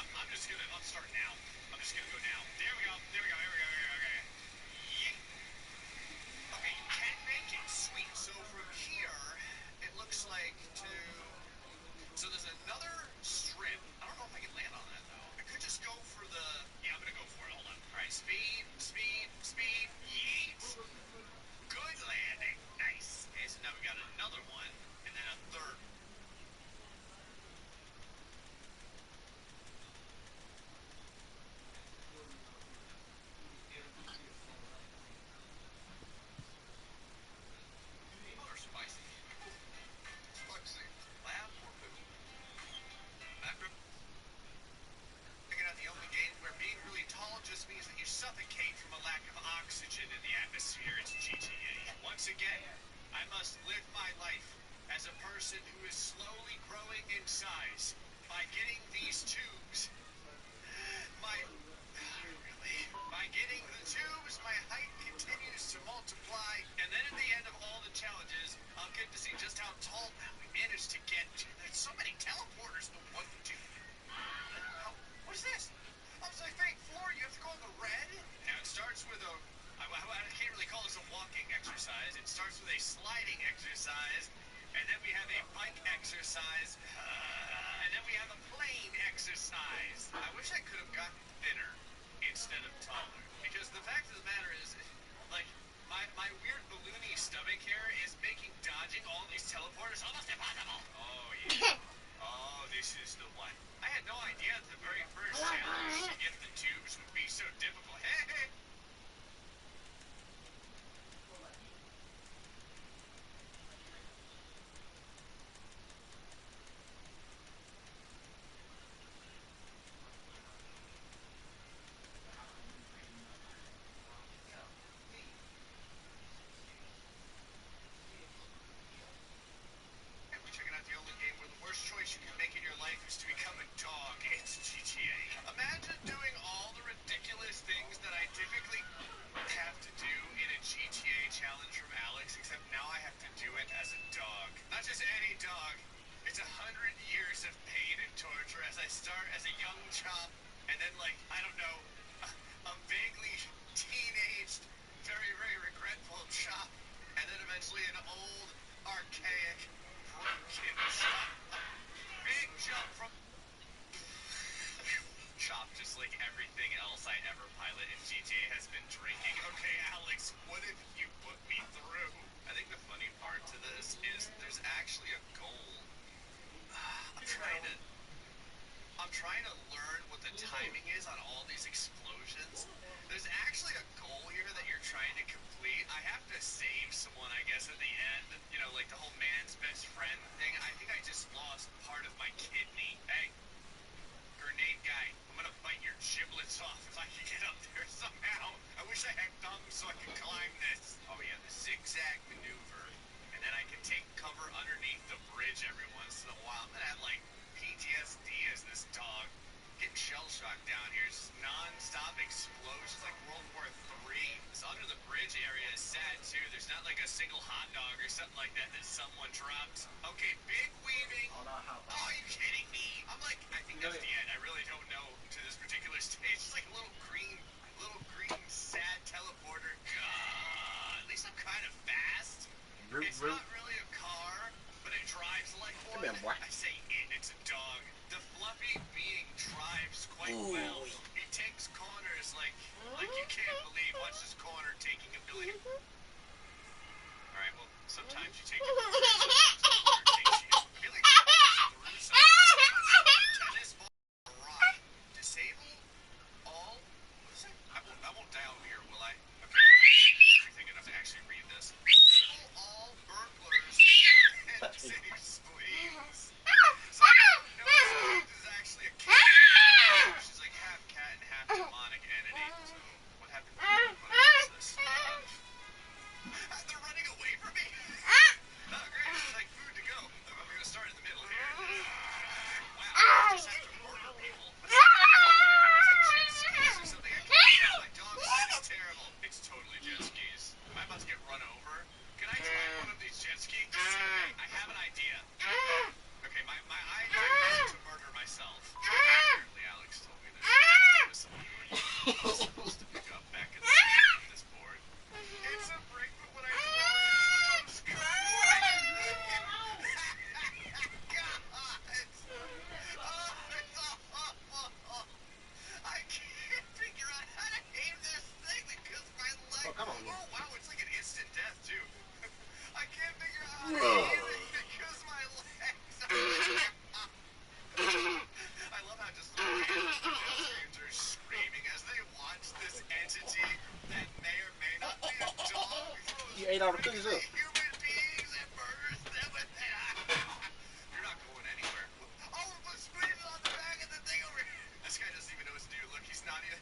I'm just gonna, I'll start now. I'm just gonna go now. There we go, there we go, here we go, here we go, okay. Yeet. Okay, you can make it. Sweet. So from here, it looks like to... So there's another strip. I don't know if I can land on that, though. I could just go for the... Yeah, I'm gonna go for it. Hold on. All right, speed, speed, speed. Yeet. Good landing. Nice. Okay, so now we got another one, and then a third. They're spicy. Spicy. Lab or poop? Macro. Checking out the only game where being really tall just means that you suffocate from a lack of oxygen in the atmosphere. It's GTA. Once again, I must live my life as a person who is slowly growing in size by getting these tubes. By getting the tubes, my height continues to multiply, and then at the end of all the challenges, I'll get to see just how tall we managed to get to. There's so many teleporters. What is this? I was like, fake floor, you have to go on the red? Now it starts with a... I can't really call this a walking exercise. It starts with a sliding exercise, and then we have a bike exercise, and then we have a plane exercise. I wish I could have gotten thinner instead of taller, because the fact of the matter is, like, my weird balloony stomach here is making dodging all these teleporters almost impossible. Oh, yeah. Oh, this is the one. I had no idea at the very first challenge to get the tubes would be so difficult. Hey! Checking out the only game where the worst choice you can make in your life is to become a dog. It's GTA. Imagine doing all the ridiculous things that I typically have to do in a GTA challenge from Alex, except now I have to do it as a dog. Not just any dog. It's 100 years of pain and torture as I start as a young chop, and then, like, I don't know, a vaguely teenaged, very, very regretful chop, and then eventually an old, archaic, broken chop. Big jump from chop, just like everything else I ever pilot in GTA has been drinking. Okay, Alex, what have you put me through? I think the funny part to this is there's actually a goal. I'm trying to learn what the timing is on all these explosions. There's actually a goal here that you're trying to complete. I have to save someone, I guess, at the end. You know, like the whole man's best friend thing. I think I just lost part of my kidney. Hey, grenade guy. explosions like World War III. This under the bridge area is sad too. There's not like a single hot dog or something like that that someone dropped. Okay, big weaving. Oh, are you kidding me? I'm like, I think that's the end. I really don't know to this particular stage. It's like a little green, sad teleporter. At least I'm kind of fast. It's not really a car, but it drives like one. I say it's a dog. The fluffy being drives quite well. He takes corners like you can't believe. Watch this corner taking ability. Alright, well, sometimes you take it. Sometimes the corner takes you. I feel like through something. Tennis ball rock. Disable all. What is it? I won't die over here, will I? Okay. I'm thinking enough to actually read this. Disable all burglars and save sleeves. So no, Sleeves is actually a cat. She's like half cat and half demonic entity. So what happened when I use this? They're running away from me. Oh, great. This is like food to go. I'm gonna start in the middle here. Wow, I just have to murder people. Jet skis or something. I can't. My dog is terrible. It's totally jet skis. Am I about to get run over? Can I try one of these jet skis? I have an idea. Okay, my idea is to murder myself. Apparently, Alex told me this was something I was supposed to pick up back in this board. It's a break, but when I throw it, it God! I can't figure out how to aim this thing because my leg. Oh wow, it's like an instant death too. I can't figure out how to aim it because my legs I love how just the streams are screaming as they watch this entity that may or may not be a dog. You ate all the cookies up. Human beings and murders them with You're not going anywhere. Oh, but squeeze on the back of the thing over here. This guy doesn't even know what to do. Look, he's not even.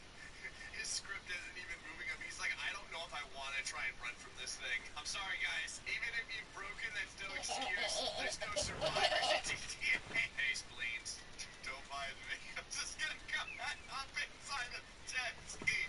His script isn't even moving him. He's like, I don't know if I want to try and run from this thing. I'm sorry, guys. Even if you've broken, that's no excuse. There's no survivors. Hey, spleens. Don't mind me. I'm just gonna go up inside the jet ski.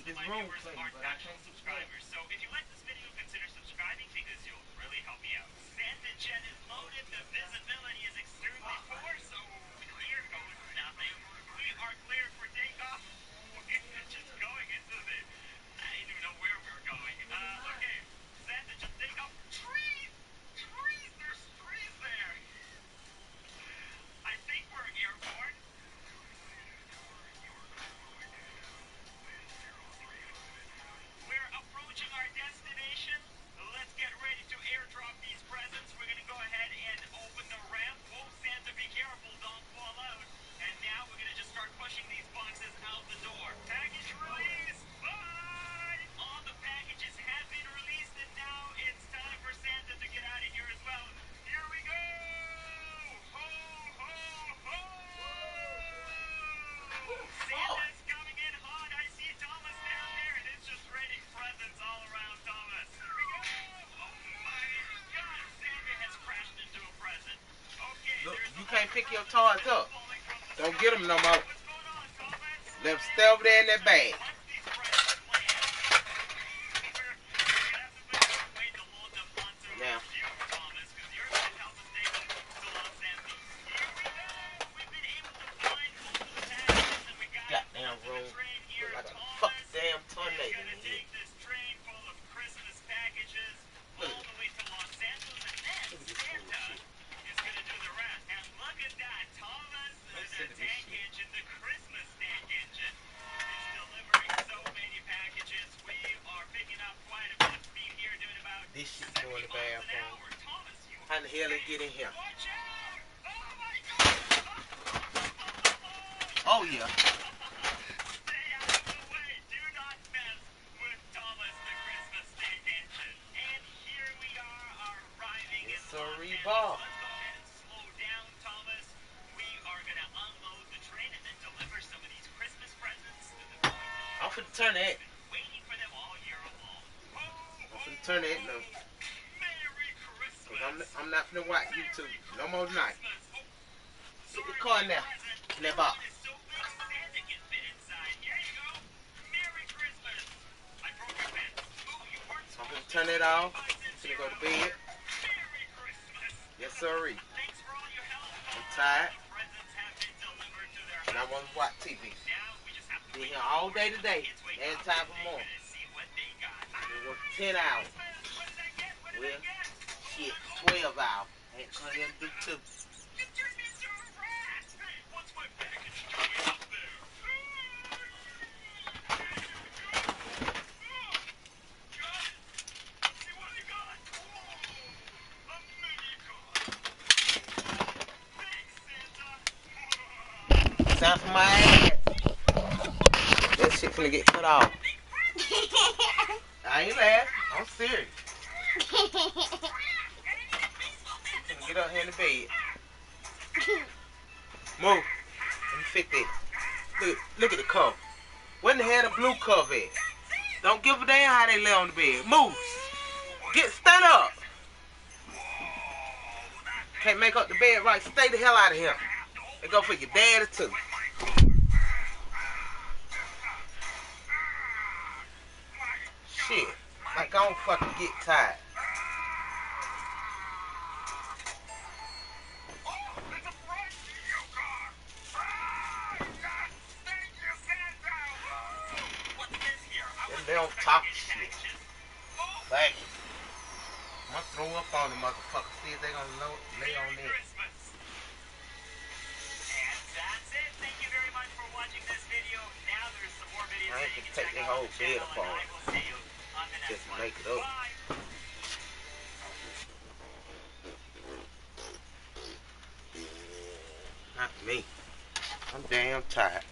need this my room viewers clean, are but I national can't get subscribers. So if you like this video, consider subscribing because you'll really help me out. Santa Jet is loaded. The visibility is extremely poor, so here goes nothing. We are clear for takeoff. We're just going into the... I didn't even know where we were going. Okay, Santa, just take off. Trees! Trees! There's trees there! I think we're airborne. We're approaching our destination. Let's get ready to airdrop these presents. We're gonna go ahead and open the ramp. Oh, Santa, be careful, don't fall out. And now we're gonna just start pushing these boxes out the door. Package release! Bye! All the packages have been released, and now it's time for Santa to get out of here as well. Here we go! Ho, ho, ho! Santa's coming in hot. I see Thomas down there, and it's just raining presents all around Thomas. Here we go! Oh my God! Santa has crashed into a present. Okay, Look, there's you a can't pick your toys up. falling from the Don't get them no more. What's going on, Thomas? Let them stay over there in that bag. Once these presents land, we're gonna have to wait to load them onto Now. you, Thomas, because you're gonna help us take them to Los Angeles. Here we go! We've been able to find all the packages, and we got Goddamn onto the room. train here. Look like a Thomas fucking damn is tornado gonna in here. take this train full of Christmas packages all the way to Los Angeles, and then Santa is gonna do the rest. And look at that, Thomas, the tank engine, the Christmas tank engine, is delivering so many packages. We are picking up quite a bit of speed here, doing about This shit 70 going miles to bad an for hour. Thomas, you How the hell they get in here? watch out! Oh my God! Oh, yeah. Stay out of the way. Do not mess with Thomas, the Christmas tank engine. And here we are arriving in It's a Los rebar. Angeles. Let's go ahead and slow down, Thomas. We are going to unload the train and then deliver some of these Christmas presents to the people I'm finna turn that. who've been waiting for them all year long. Ho, I'm ho, finna turn that ho. now. Merry Christmas. 'Cause I'm not finna watch YouTube. No more tonight. Christmas. Oh, Get the sorry, car in my there. present. In that box. It's so big, Santa can fit inside. Here you go. Merry Christmas. I broke your pen. Oh, you weren't I'm supposed finna turn it off. to I'm finna go to bed. Merry Christmas. Yes, sirree. Thanks for all your help. I'm tired. The presents have been delivered to their And I want to watch TV. Now we just have to Been wait here all day today. kids wake Ain't up time and for they're more. gonna see what they got. Been working 10 hours. What did I get? What did I Well, get? shit, 12 hours. Ain't come here to do 2. You turned me into a rat! Hey, what's my package doing up there? Got it! See what I got? A mini car! Thanks, Santa! Time for my ass. That shit finna get cut off. I ain't laughing. I'm serious. Finna get up here in the bed. Move. Let me fix it. Look at the cover. Where in the hell the blue cover at? Don't give a damn how they lay on the bed. Move. Stand up. Can't make up the bed right. Stay the hell out of here. They go for your daddy too. Shit. Like I don't fucking get tired. They don't talk shit. Thank you. I'm gonna throw up on the motherfucker. See if they gonna lay on there. And that's it. Thank you very much for watching this video. Now there's some more videos I that ain't you gonna can take check the out whole on the channel, bed apart. and I will see you on the next Just one. make it up. Bye. Not me. I'm damn tired.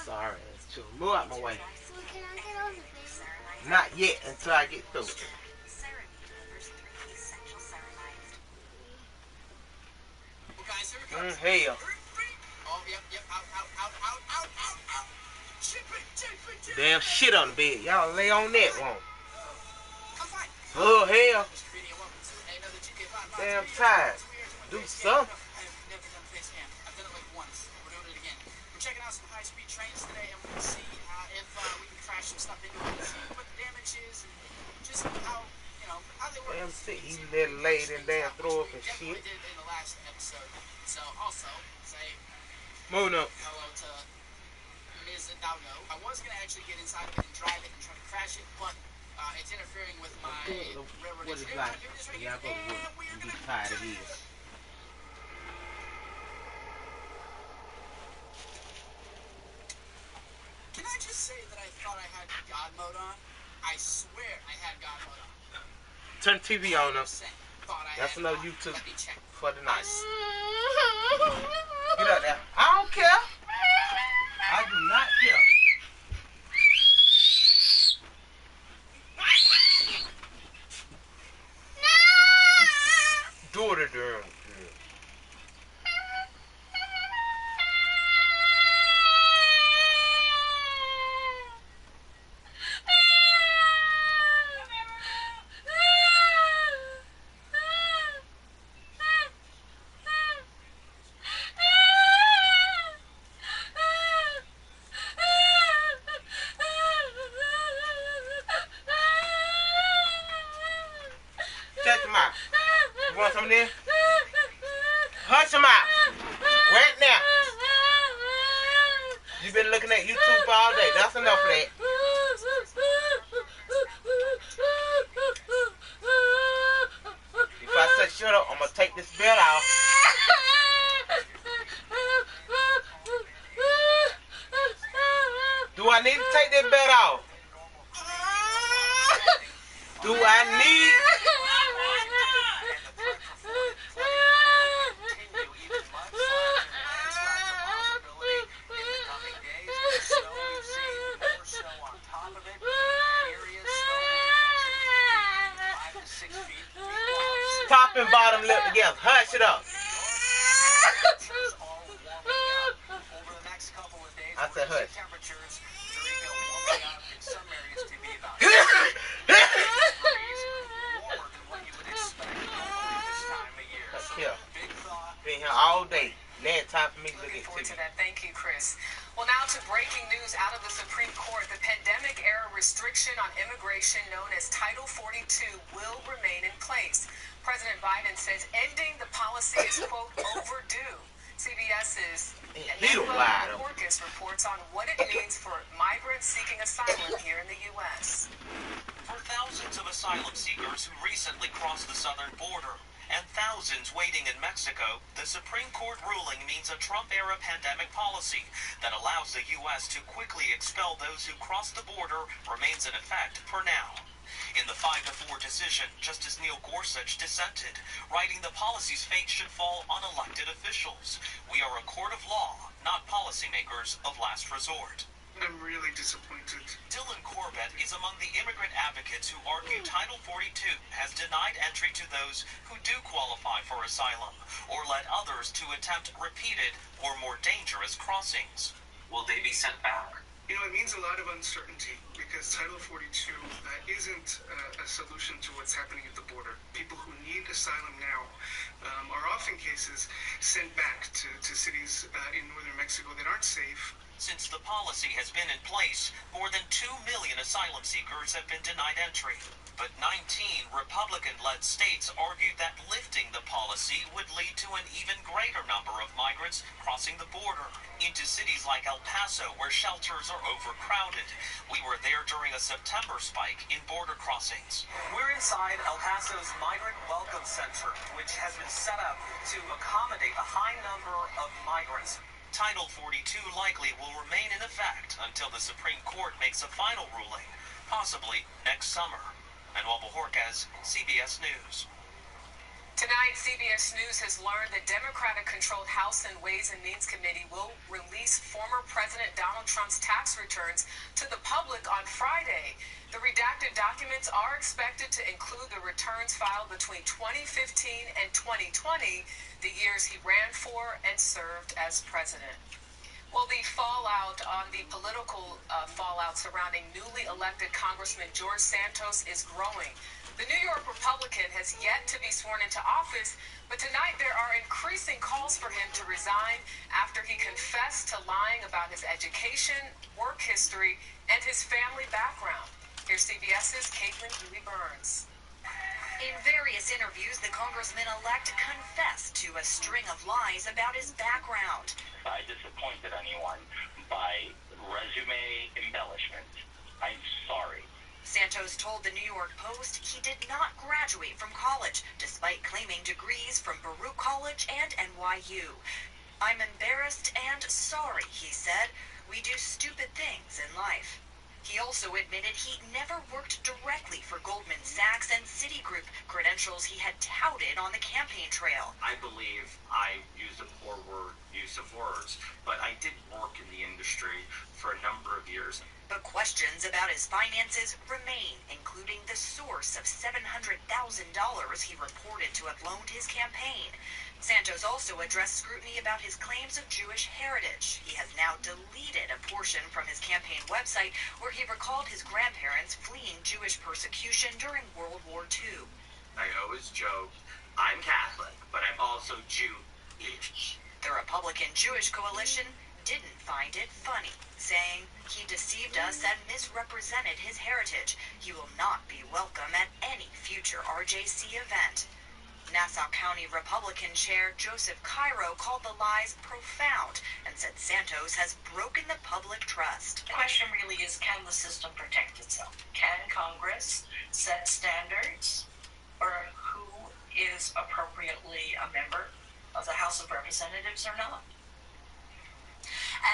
Sorry, it's too. Move out my way. So can I get on the bed? Not yet until I get through. Hell. Oh, yep, out. Chip it. Damn shit on the bed. Y'all lay on that one. I'm fine. Oh hell. Mr. Video, welcome to another GTA 5. Damn tired. Do something. I've never done face cam. I've done it like once. trains today, and we're going to see if we can crash some stuff into it, see what the damage is, and just how, how they work. Damn sick, he let it lay and damn throw up and Definitely shit. did in the last episode. So also say Moon up. hello to Ms. Dauno. I was going to actually get inside of it and drive it and try to crash it, but it's interfering with my railroad What is engineer. like? I'm doing this right Y'all go here, to and work we are and be going to tired of this. Can I just say that I thought I had God mode on? I swear I had God mode on. Turn TV on up. Thought I That's had enough it on. YouTube Let me check. for the night. Get out there. I don't care. I do not care. Do it, girl. Shut your mouth. You want some of this? Hush your mouth. Right now. You've been looking at YouTube for all day. That's enough of that. If I say shut up, I'm going to take this belt off. Do I need to take this belt off? Do I need... Top and bottom lip together. Hush it up. I said hush. Here. Been here all day. Now it's time for me to look Looking at forward to TV. that. Thank you, Chris. Well, now to breaking news out of the Supreme Court. The pandemic-era restriction on immigration known as Title 42 will remain in place. President Biden says ending the policy is, quote, overdue. CBS's Emmanuel Corcus reports on what it means for migrants seeking asylum here in the U.S. For thousands of asylum seekers who recently crossed the southern border and thousands waiting in Mexico, the Supreme Court ruling means a Trump-era pandemic policy that allows the U.S. to quickly expel those who cross the border remains in effect for now. In the 5-4 decision, Justice Neil Gorsuch dissented, writing the policy's fate should fall on elected officials. We are a court of law, not policymakers of last resort. I'm really disappointed. Dylan Corbett is among the immigrant advocates who argue Title 42 has denied entry to those who do qualify for asylum, or led others to attempt repeated or more dangerous crossings. Will they be sent back? You know, it means a lot of uncertainty because Title 42 isn't a solution to what's happening at the border. People who need asylum now are often cases sent back to cities in northern Mexico that aren't safe. Since the policy has been in place, more than 2 million asylum seekers have been denied entry. But 19 Republican-led states argued that lifting the policy would lead to an even greater number of migrants crossing the border into cities like El Paso, where shelters are overcrowded. We were there during a September spike in border crossings. We're inside El Paso's Migrant Welcome Center, which has been set up to accommodate a high number of migrants. Title 42 likely will remain in effect until the Supreme Court makes a final ruling, possibly next summer. Manuel Bojorquez, CBS News. Tonight, CBS News has learned the Democratic-controlled House and Ways and Means Committee will release former President Donald Trump's tax returns to the public on Friday. The redacted documents are expected to include the returns filed between 2015 and 2020, the years he ran for and served as president. Well, the fallout on the political fallout surrounding newly elected Congressman George Santos is growing. The New York Republican has yet to be sworn into office, but tonight there are increasing calls for him to resign after he confessed to lying about his education, work history, and his family background. Here's CBS's Caitlin Huey-Burns. In various interviews, the congressman-elect confessed to a string of lies about his background. I disappointed anyone by resume embellishment. I'm sorry. Santos told the New York Post he did not graduate from college, despite claiming degrees from Baruch College and NYU. I'm embarrassed and sorry, he said. We do stupid things in life. He also admitted he never worked directly for Goldman Sachs and Citigroup, credentials he had touted on the campaign trail. I believe I used a poor use of words, but I did work in the industry for a number of years. But questions about his finances remain, including the source of $700,000 he reported to have loaned his campaign. Santos also addressed scrutiny about his claims of Jewish heritage. He has now deleted a portion from his campaign website where he recalled his grandparents fleeing Jewish persecution during World War II. I always joke, I'm Catholic, but I'm also Jewish. The Republican Jewish Coalition didn't find it funny, saying he deceived us and misrepresented his heritage. He will not be welcome at any future RJC event. Nassau County Republican Chair Joseph Cairo called the lies profound and said Santos has broken the public trust. The question really is, can the system protect itself? Can Congress set standards for who is appropriately a member of the House of Representatives or not?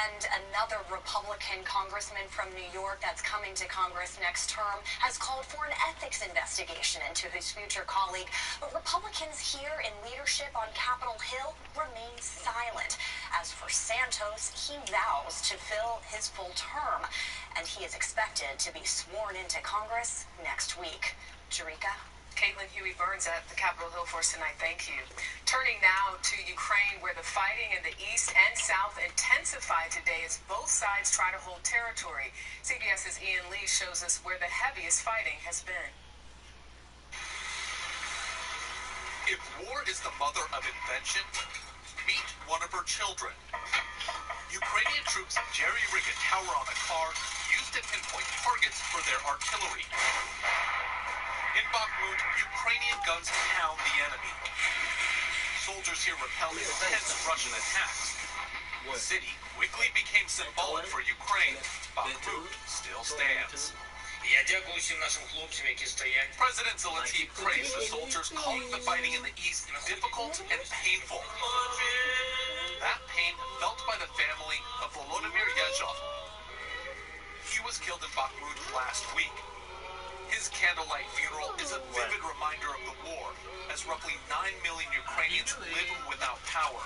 And another Republican congressman from New York that's coming to Congress next term has called for an ethics investigation into his future colleague. But Republicans here in leadership on Capitol Hill remain silent. As for Santos, he vows to fill his full term, and he is expected to be sworn into Congress next week. Jerika? Caitlin Huey-Burns at the Capitol Hill for us tonight. Thank you. Turning now to Ukraine, where the fighting in the east and south intensified today as both sides try to hold territory. CBS's Ian Lee shows us where the heaviest fighting has been. If war is the mother of invention, meet one of her children. Ukrainian troops jerry-rig a tower on a car used to pinpoint targets for their artillery. In Bakhmut, Ukrainian guns pound the enemy. Soldiers here repel intense Russian attacks. The city quickly became symbolic for Ukraine. Bakhmut still stands. President Zelensky praised the soldiers, calling the fighting in the east difficult and painful. That pain felt by the family of Volodymyr Yezhov. He was killed in Bakhmut last week. His candlelight funeral is a vivid reminder of the war, as roughly 9 million Ukrainians live without power.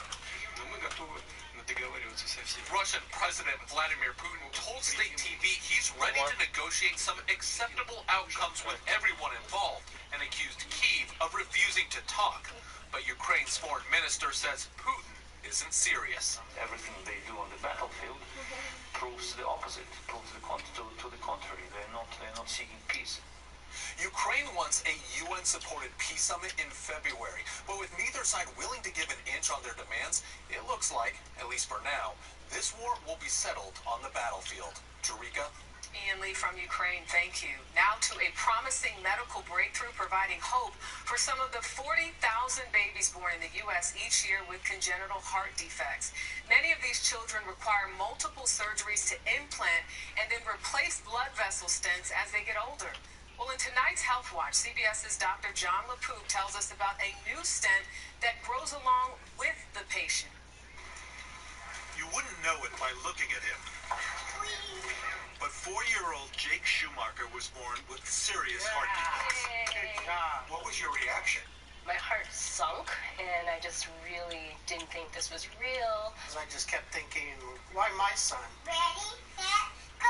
Russian President Vladimir Putin told state TV he's ready to negotiate some acceptable outcomes with everyone involved, and accused Kyiv of refusing to talk. But Ukraine's foreign minister says Putin isn't serious. Everything they do on the battlefield proves the opposite, proves to the contrary. They're not seeking peace. Ukraine wants a UN-supported peace summit in February, but with neither side willing to give an inch on their demands, it looks like, at least for now, this war will be settled on the battlefield. Jerika? Ian Lee from Ukraine, thank you. Now to a promising medical breakthrough providing hope for some of the 40,000 babies born in the U.S. each year with congenital heart defects. Many of these children require multiple surgeries to implant and then replace blood vessel stents as they get older. Well, in tonight's Health Watch, CBS's Dr. John LaPook tells us about a new stent that grows along with the patient. You wouldn't know it by looking at him. But 4-year-old Jake Schumacher was born with serious heart defects. What was your reaction? My heart sunk, and I just really didn't think this was real. I just kept thinking, why my son? Ready, set, go!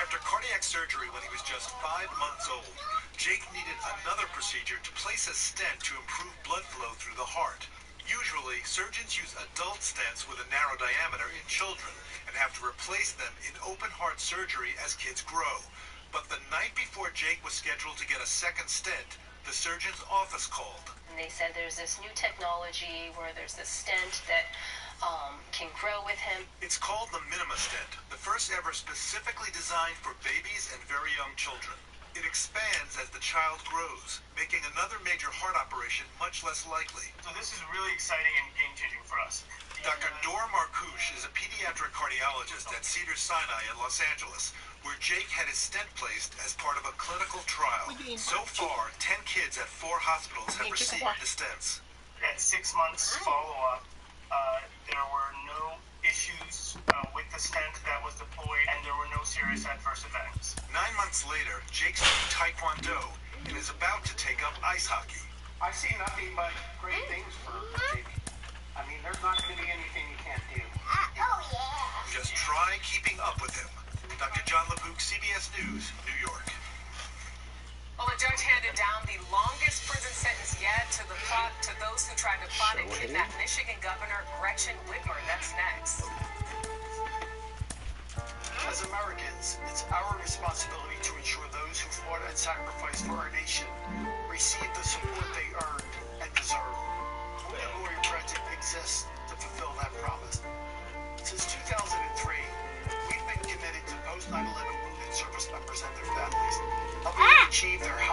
After cardiac surgery when he was just 5 months old, Jake needed another procedure to place a stent to improve blood flow through the heart. Usually, surgeons use adult stents with a narrow diameter in children and have to replace them in open heart surgery as kids grow. But the night before Jake was scheduled to get a second stent, the surgeon's office called. And they said there's this new technology where there's this stent that can grow with him. It's called the Minima stent, the first ever specifically designed for babies and very young children. It expands as the child grows, making another major heart operation much less likely. So this is really exciting and game-changing for us. Dr. Dor Marcouche is a pediatric cardiologist at Cedars-Sinai in Los Angeles, where Jake had his stent placed as part of a clinical trial. So far, 10 kids at 4 hospitals have received the stents. At 6 months follow-up, there were no issues with the stent that was deployed, and there were no serious adverse events. 9 months later, Jake's doing Taekwondo and is about to take up ice hockey. I see nothing but great things for Jake. I mean, there's not going to be anything you can't do. Just try keeping up with him. Dr. John LeBouc, CBS News, New York. Well, the judge handed down the longest prison sentence yet to those who tried to plot and kidnap Michigan Governor Gretchen Whitmer. That's next. As Americans, it's our responsibility to ensure those who fought and sacrificed for our nation receive the support they earned and deserve. Wounded Warrior Project exists to fulfill that promise. Since 2003, we've been committed to post 9/11 wounded service members and their families, helping them achieve their high